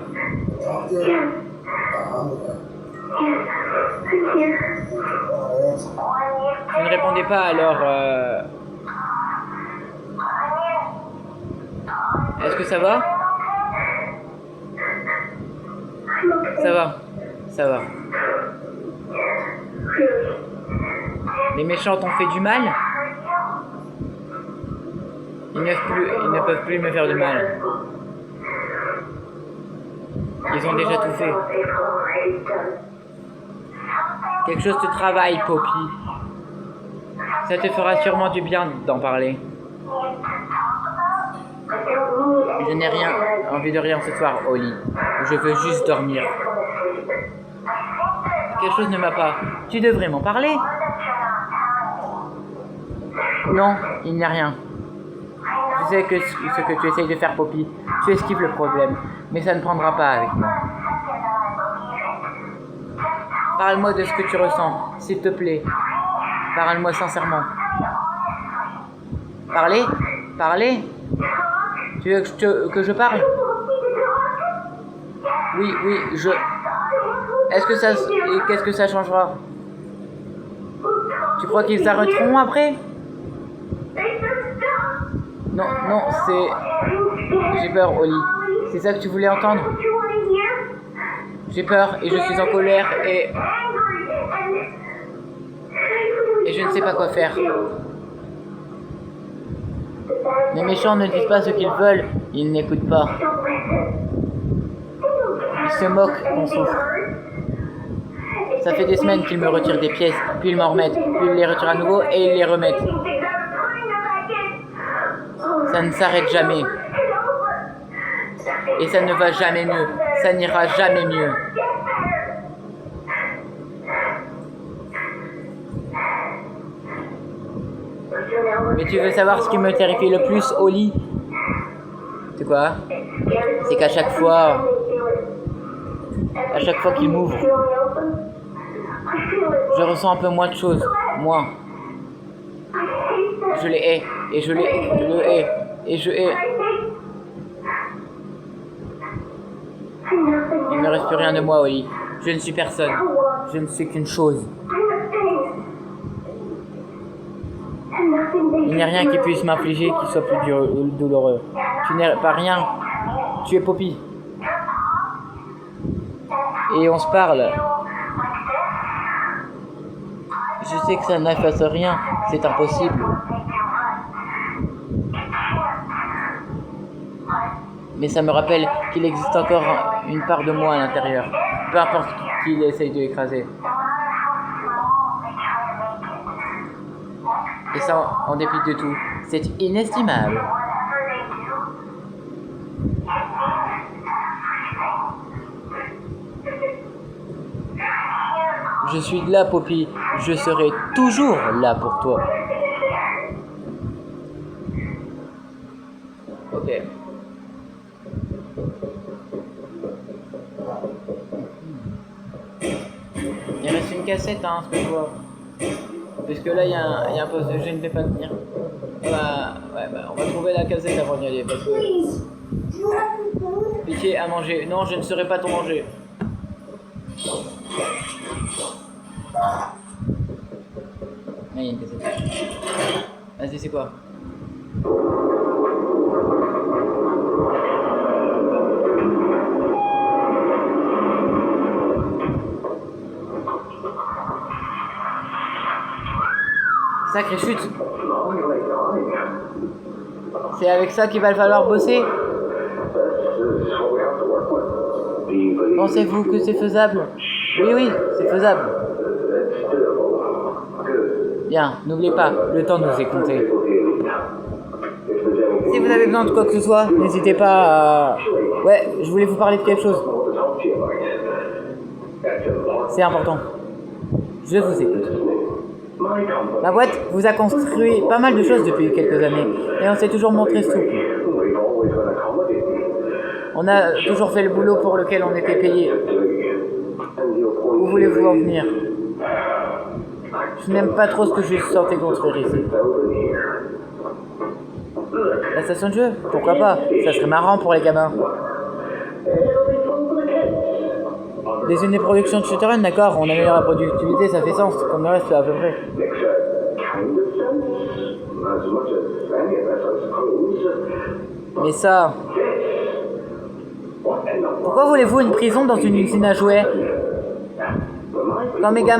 Vous ne répondez pas alors. Est-ce que ça va? Ça va, ça va. Les méchants t'ont fait du mal? Ils ne peuvent plus me faire du mal. Ils ont déjà tout fait. Quelque chose te travaille, Poppy. Ça te fera sûrement du bien d'en parler. Je n'ai rien envie de rien ce soir au lit. Je veux juste dormir. Quelque chose ne va pas. Tu devrais m'en parler. Non, il n'y a rien. Je sais que ce que tu essayes de faire, Poppy, tu esquives le problème, mais ça ne prendra pas avec moi. Parle-moi de ce que tu ressens, s'il te plaît. Parle-moi sincèrement. Parler? Parler? Tu veux que je parle? Oui, je... Qu'est-ce que ça changera? Tu crois qu'ils s'arrêteront après? Non, c'est... J'ai peur, Oli. C'est ça que tu voulais entendre? J'ai peur et je suis en colère et je ne sais pas quoi faire. Les méchants ne disent pas ce qu'ils veulent, ils n'écoutent pas. Ils se moquent qu'on souffre. Ça fait des semaines qu'ils me retirent des pièces, puis ils m'en remettent, puis ils les retirent à nouveau et ils les remettent. Ça ne s'arrête jamais. Et ça ne va jamais mieux. Ça n'ira jamais mieux. Mais tu veux savoir ce qui me terrifie le plus au lit? C'est quoi? C'est qu'à chaque fois qu'il m'ouvre, je ressens un peu moins de choses. Moi. Je les hais. Et je le hais. Et je hais. Il ne reste plus rien de moi, Oli. Je ne suis personne. Je ne suis qu'une chose. Il n'y a rien qui puisse m'infliger qui soit plus douloureux. Tu n'es pas rien. Tu es Poppy. Et on se parle. Je sais que ça n'efface rien. C'est impossible. Mais ça me rappelle qu'il existe encore une part de moi à l'intérieur. Peu importe qui il essaye de écraser. Et ça, en dépit de tout, c'est inestimable. Je suis là, Poppy. Je serai toujours là pour toi. Ok. Il reste une cassette, hein, ce que je vois. Parce que là, il y a un poste, je ne vais pas tenir. On va trouver la cassette avant d'y aller. Parce que... Pitié, à manger. Non, je ne serai pas ton manger. Ah, il y a une cassette. Vas-y, c'est quoi? Sacrée chute. C'est avec ça qu'il va falloir bosser. Pensez-vous que c'est faisable? Oui, oui, c'est faisable. Bien, n'oubliez pas, le temps nous est compté. Si vous avez besoin de quoi que ce soit, n'hésitez pas à... Ouais, je voulais vous parler de quelque chose. C'est important. Je vous écoute. Ma boîte vous a construit pas mal de choses depuis quelques années, et on s'est toujours montré souple. On a toujours fait le boulot pour lequel on était payé. Où voulez-vous en venir? Je n'aime pas trop ce que je suis censé construire ici. La station de jeu? Pourquoi pas? Ça serait marrant pour les gamins. Des unités de production de Shutterun, d'accord, on améliore la productivité, ça fait sens, comme le reste à peu près. Mais ça... Pourquoi voulez-vous une prison dans une usine à jouets? Quand mes gars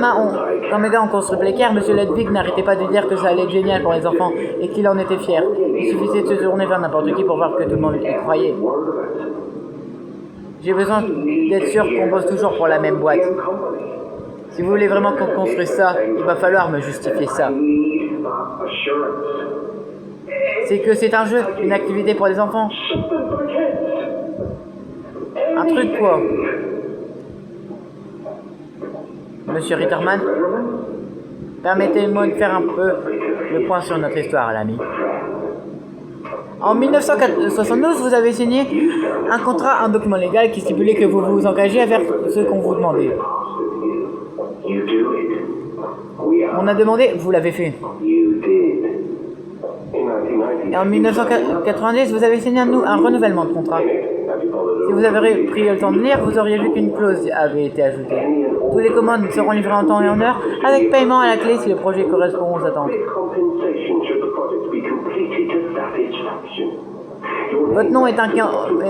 ont construit Playcare, M. Ledwig n'arrêtait pas de dire que ça allait être génial pour les enfants et qu'il en était fier. Il suffisait de se tourner vers n'importe qui pour voir que tout le monde y croyait. J'ai besoin d'être sûr qu'on bosse toujours pour la même boîte. Si vous voulez vraiment qu'on construise ça, il va falloir me justifier ça. C'est que c'est un jeu, une activité pour les enfants. Un truc quoi. Monsieur Ritterman, permettez-moi de faire un peu le point sur notre histoire, l'ami. En 1972, vous avez signé un contrat, un document légal qui stipulait que vous vous engagez à faire ce qu'on vous demandait. On a demandé, vous l'avez fait. Et en 1990, vous avez signé un renouvellement de contrat. Si vous avez pris le temps de lire, vous auriez vu qu'une clause avait été ajoutée. Tous les commandes seront livrées en temps et en heure, avec paiement à la clé si le projet correspond aux attentes. Votre nom est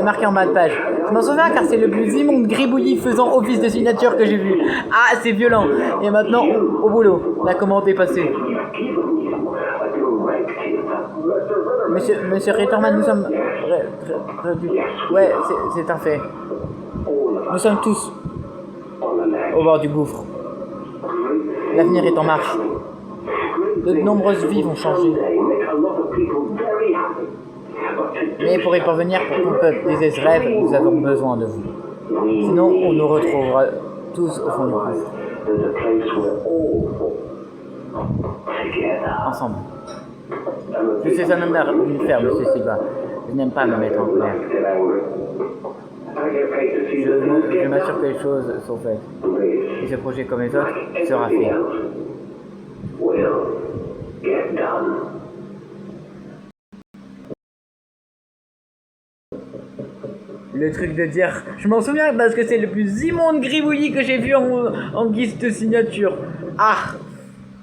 marqué en bas de page. Je m'en souviens car c'est le plus immonde gribouillis faisant office de signature que j'ai vu. Ah, c'est violent. Et maintenant, au boulot. La commande est passée. Monsieur Ritterman, nous sommes... Ouais, c'est un fait. Nous sommes tous au bord du gouffre. L'avenir est en marche. De nombreuses vies vont changer. Mais pour y parvenir, pour qu'on réaliser ce rêve, nous avons besoin de vous. Sinon, on nous retrouvera tous au fond du gouffre. Ensemble. Je suis un homme d'affaires, monsieur Silva. Je n'aime pas me mettre en colère. Je m'assure que les choses sont faites. Et ce projet, comme les autres, sera fait. Le truc de dire, je m'en souviens parce que c'est le plus immonde gribouillis que j'ai vu en guise de signature. Ah,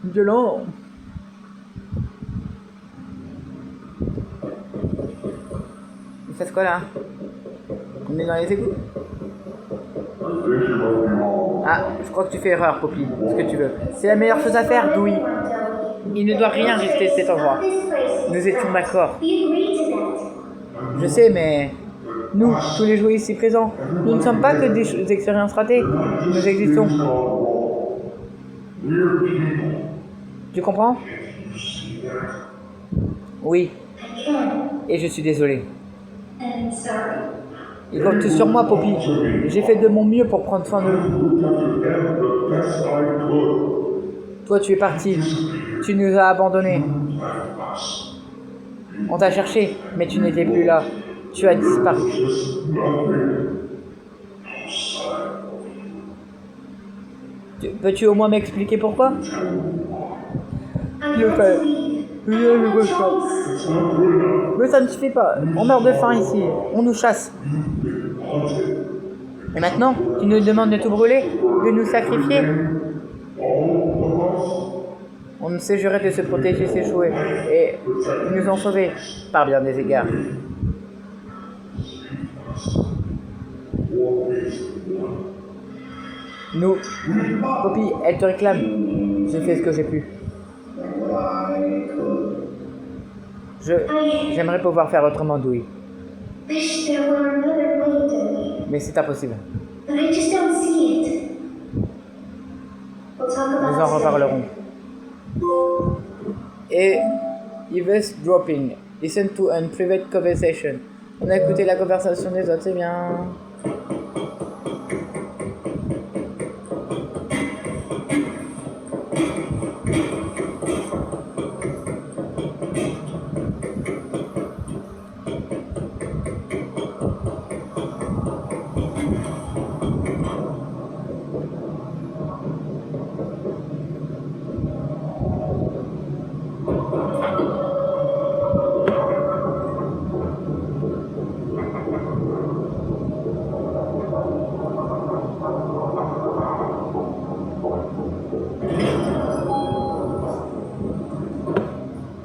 violent. Il fait quoi là? On est dans les égouts? Ah, je crois que tu fais erreur, Poppy. Ce que tu veux. C'est la meilleure chose à faire, Dewey. Il ne doit rien rester cet endroit. Nous étions d'accord. Je sais, mais... Nous, tous les joueurs ici présents, nous ne sommes pas que des expériences ratées. Nous existons. Tu comprends? Oui. Et je suis désolé. Il compte tout sur moi, Poppy. J'ai fait de mon mieux pour prendre soin de vous. Toi, tu es parti. Tu nous as abandonnés. On t'a cherché, mais tu n'étais plus là. Tu as disparu. Peux-tu au moins m'expliquer pourquoi? Je fais. Mais ça ne suffit pas. On meurt de faim ici. On nous chasse. Et maintenant, tu nous demandes de tout brûler, de nous sacrifier? On ne sait jurer de se protéger, s'échouer. Et ils nous ont sauvés, par bien des égards. Nous, Poppy, elle te réclame. J'ai fait ce que j'ai pu. J'aimerais pouvoir faire autrement, Dewey. Wish there were another way, Dewey. Mais c'est impossible. But I just don't see it. We'll talk about Nous en it reparlerons. Et eavesdropping. Listen to a private conversation. On a écouté la conversation des autres, c'est bien.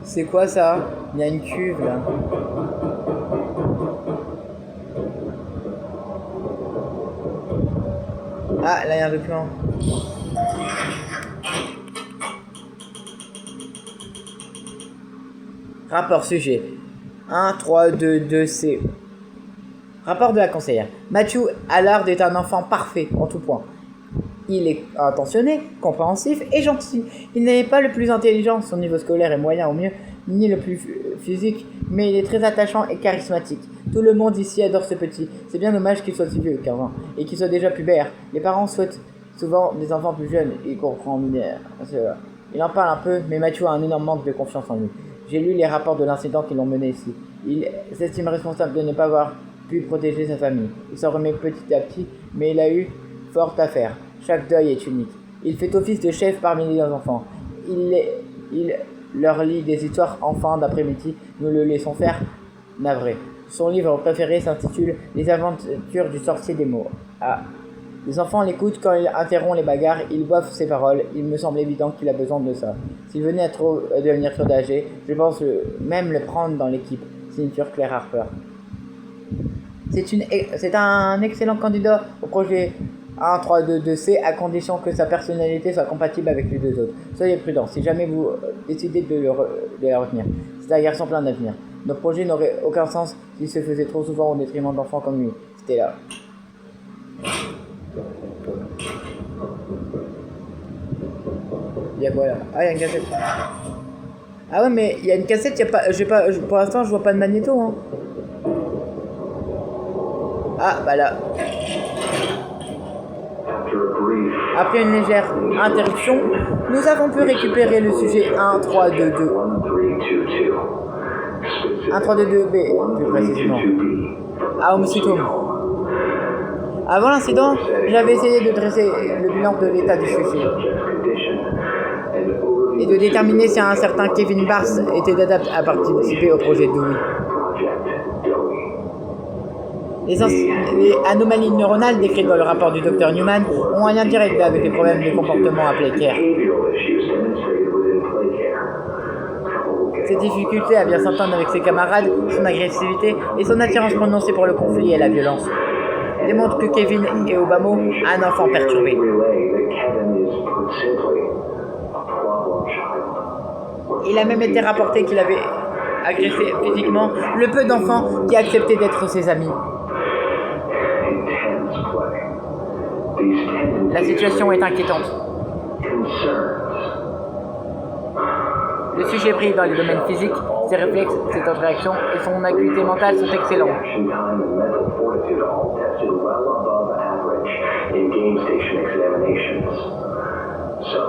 C'est quoi ça? Il y a une cuve là. Ah, là il y a un document. Rapport sujet 1.3.2.2c. Rapport de la conseillère. Matthew Allard est un enfant parfait en tout point. Il est attentionné, compréhensif et gentil. Il n'est pas le plus intelligent, son niveau scolaire est moyen au mieux, ni le plus physique, mais il est très attachant et charismatique. Tout le monde ici adore ce petit. C'est bien dommage qu'il soit si vieux, 15 ans, et qu'il soit déjà pubère. Les parents souhaitent souvent des enfants plus jeunes, il comprend bien. Il en parle un peu, mais Matthew a un énorme manque de confiance en lui. J'ai lu les rapports de l'incident qui l'ont mené ici. Il s'estime responsable de ne pas avoir pu protéger sa famille. Il s'en remet petit à petit, mais il a eu fort à faire. Chaque deuil est unique. Il fait office de chef parmi les enfants. Il leur lit des histoires en fin d'après-midi. Nous le laissons faire. Navré. Son livre préféré s'intitule Les aventures du sorcier des mots. Ah. Les enfants l'écoutent quand il interrompt les bagarres. Ils boivent ses paroles. Il me semble évident qu'il a besoin de ça. S'il venait à trop devenir soldagé, je pense même le prendre dans l'équipe. Signature Claire Harper. C'est un excellent candidat au projet 1.3.2.2c à condition que sa personnalité soit compatible avec les deux autres. Soyez prudents si jamais vous décidez de la retenir. C'est un garçon plein d'avenir. Nos projets n'auraient aucun sens s'il se faisait trop souvent au détriment d'enfants comme lui. C'était là. Il y a quoi là? Ah, il y a une cassette. Ah ouais, mais il y a une cassette, il y a pas, pour l'instant, je vois pas de magnéto. Hein. Ah, bah là. Après une légère interruption, nous avons pu récupérer le sujet 1.3.2.2. 1.3.2.2b, plus précisément. À Homesweet. Avant l'incident, j'avais essayé de dresser le bilan de l'état du sujet et de déterminer si un certain Kevin Barrs était adapté à participer au projet Dewey. Les anomalies neuronales décrites dans le rapport du Dr Newman ont un lien direct avec les problèmes de comportement à Playcare. Ses difficultés à bien s'entendre avec ses camarades, son agressivité et son attirance prononcée pour le conflit et la violence démontrent que Kevin est Obama, un enfant perturbé. Il a même été rapporté qu'il avait agressé physiquement le peu d'enfants qui acceptaient d'être ses amis. La situation est inquiétante. Le sujet brille dans les domaines physiques, ses réflexes, ses temps de réaction et son acuité mentale sont excellents.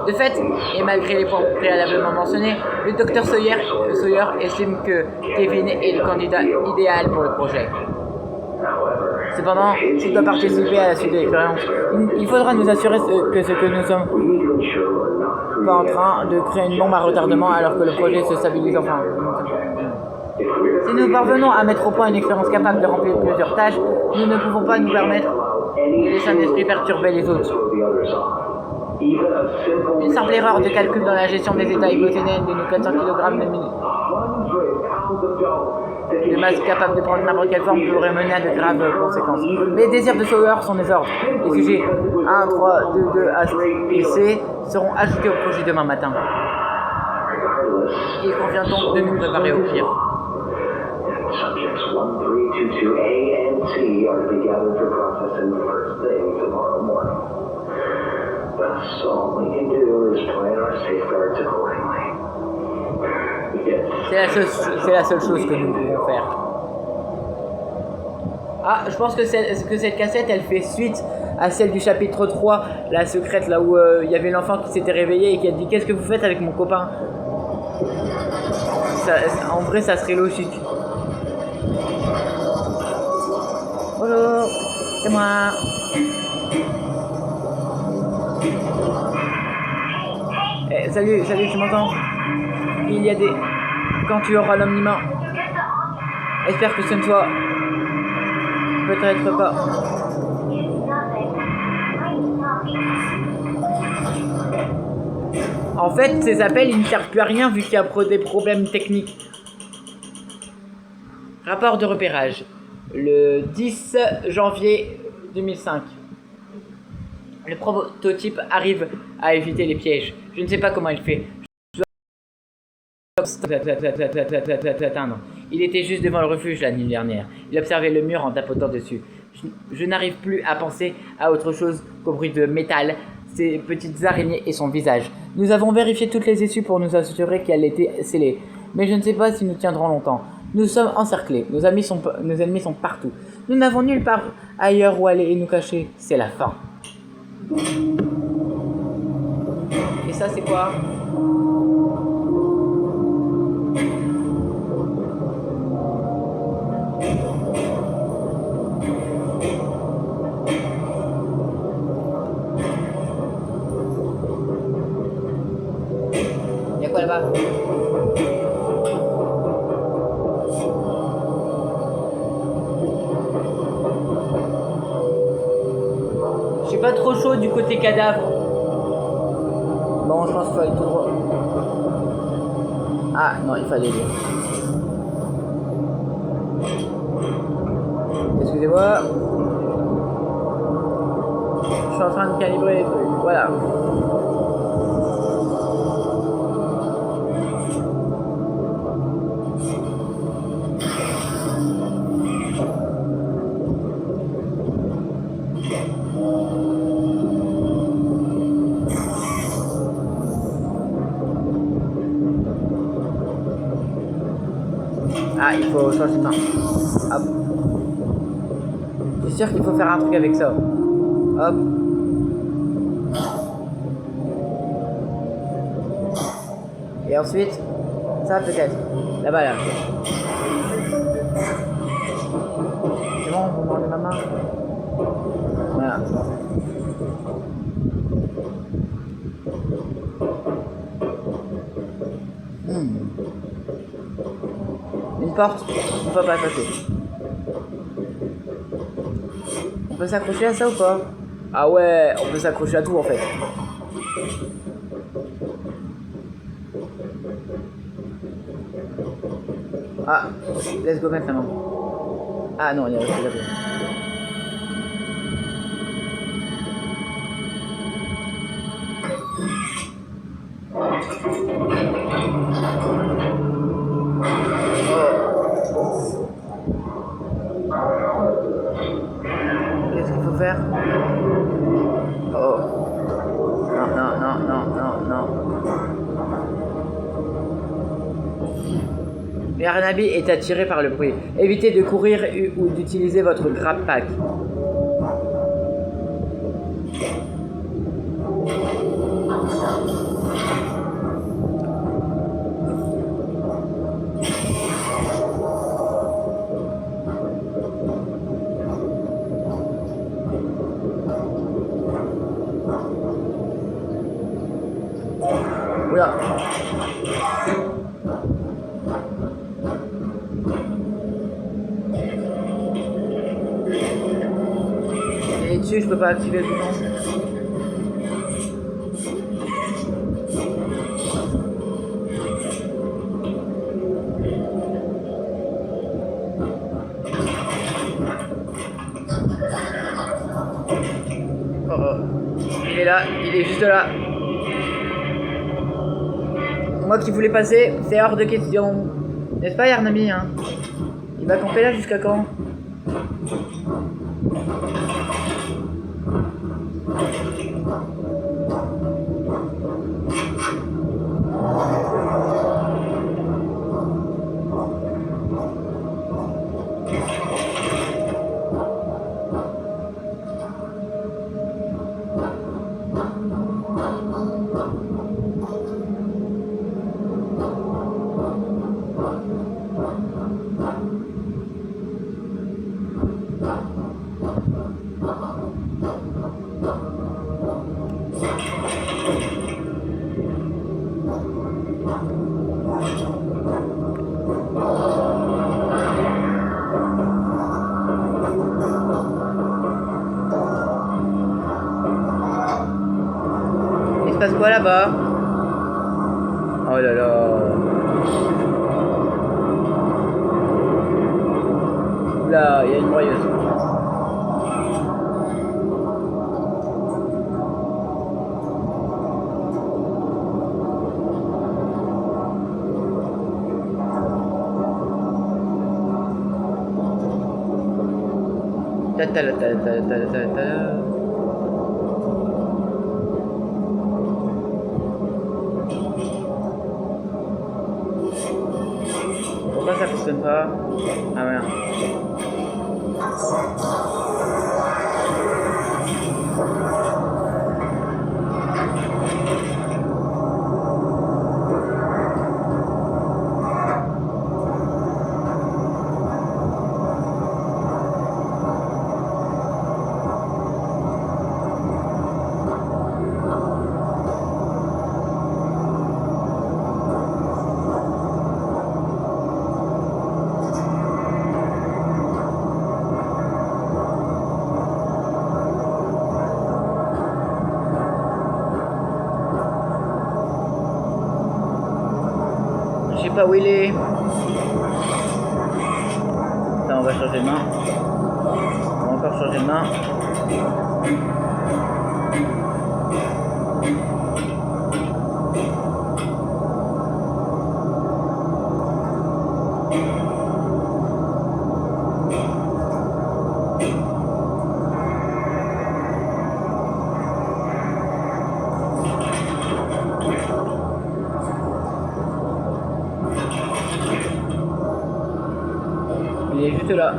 De fait, et malgré les points préalablement mentionnés, le Dr Sawyer estime que Kevin est le candidat idéal pour le projet. Cependant, s'il doit participer à la suite de l'expérience, il faudra nous assurer que nous sommes pas en train de créer une bombe à retardement alors que le projet se stabilise enfin. Si nous parvenons à mettre au point une expérience capable de remplir plusieurs tâches, nous ne pouvons pas nous permettre de laisser un esprit perturber les autres. Une simple erreur de calcul dans la gestion des états hypothénènes de nos 400 kg de masse capable de prendre n'importe quelle forme pourrait mener à de graves conséquences. Les désirs de Sawyer sont des ordres. Les sujets 1, 3, 2, 2, H et C seront ajoutés au projet demain matin. Il convient donc de nous préparer au pire. Subjects 1322A and C are to be gathered for processing the first thing tomorrow morning. Thus, all we can do is plan our safeguards accordingly. Yes. C'est la seule chose que nous pouvons faire. Ah, je pense que cette cassette, elle fait suite à celle du chapitre 3, la secrète, là où il y avait l'enfant qui s'était réveillé et qui a dit « Qu'est-ce que vous faites avec mon copain ?» En vrai, ça serait logique. Bonjour, c'est moi. Salut, tu m'entends? Il y a des... Quand tu auras l'omniment. J'espère que ce ne soit... Peut-être pas. En fait, ces appels, ils ne servent plus à rien vu qu'il y a des problèmes techniques. Rapport de repérage. Le 10 janvier 2005. Le prototype arrive à éviter les pièges. Je ne sais pas comment il fait. Il était juste devant le refuge la nuit dernière. Il observait le mur en tapotant dessus. Je n'arrive plus à penser à autre chose qu'au bruit de métal, ces petites araignées et son visage. Nous avons vérifié toutes les issues pour nous assurer qu'elles étaient scellées. Mais je ne sais pas si nous tiendrons longtemps. Nous sommes encerclés. Nos ennemis sont partout. Nous n'avons nulle part ailleurs où aller et nous cacher. C'est la fin. Et ça, c'est quoi? Il y a quoi là-bas? Je suis pas trop chaud du côté cadavre. Bon, je pense qu'il fallait tout droit. Ah non, il fallait lire. Excusez-moi. Je suis en train de calibrer les trucs. Voilà. Ah, il faut changer de main. Hop. Je suis sûr qu'il faut faire un truc avec ça. Hop. Et ensuite, ça peut-être. Là-bas, là. C'est bon, vous m'enlevez ma main. Voilà. Une porte, on peut pas passer. On peut s'accrocher à ça ou pas? Ah ouais, on peut s'accrocher à tout en fait. Ah, let's go maintenant. Ah non, il y a resté là-bas. Qu'est-ce qu'il faut faire? Oh. Non, non, non, non, non, non. Barnaby est attiré par le bruit. Évitez de courir ou d'utiliser votre grab pack. Oula. Et dessus, je peux pas activer le bouton. Oh, oh. Il est là, il est juste là. Moi qui voulais passer, c'est hors de question. N'est-ce pas, Yarnami, hein? Il va camper là jusqu'à quand? Il se passe quoi là-bas? Oh là là. Là, il y a une broyeuse. Ta ta ta ta ta ta ta. Pourquoi ça fonctionne pas? Ah ouais. Je sais pas où il est. Attends, on va changer de main. On va encore changer de main. Il est juste là.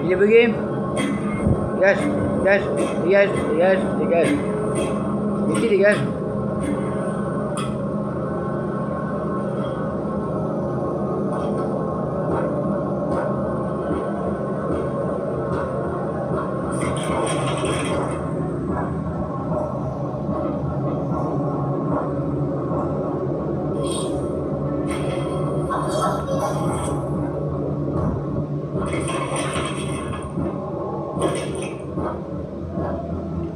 Il est bugué. Dégage, dégage, dégage, dégage, dégage. Mais qui dégage?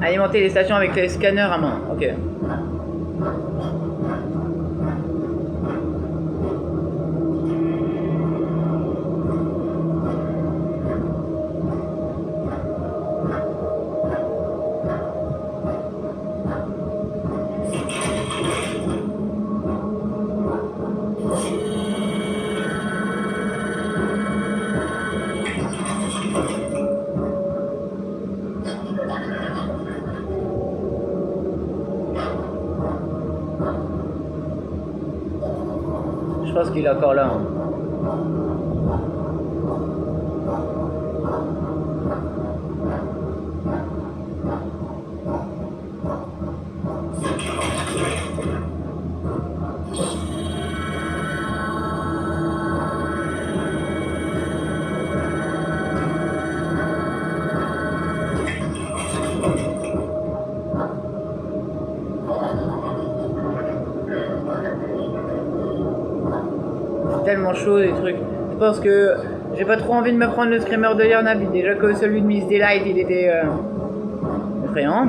Alimenter les stations avec les scanners à main. Ok. Je pense qu'il est encore là. Hein. Tellement chaud des trucs. Je pense que j'ai pas trop envie de me prendre le screamer de Leonard. Déjà que celui de Miss Delight il était effrayant.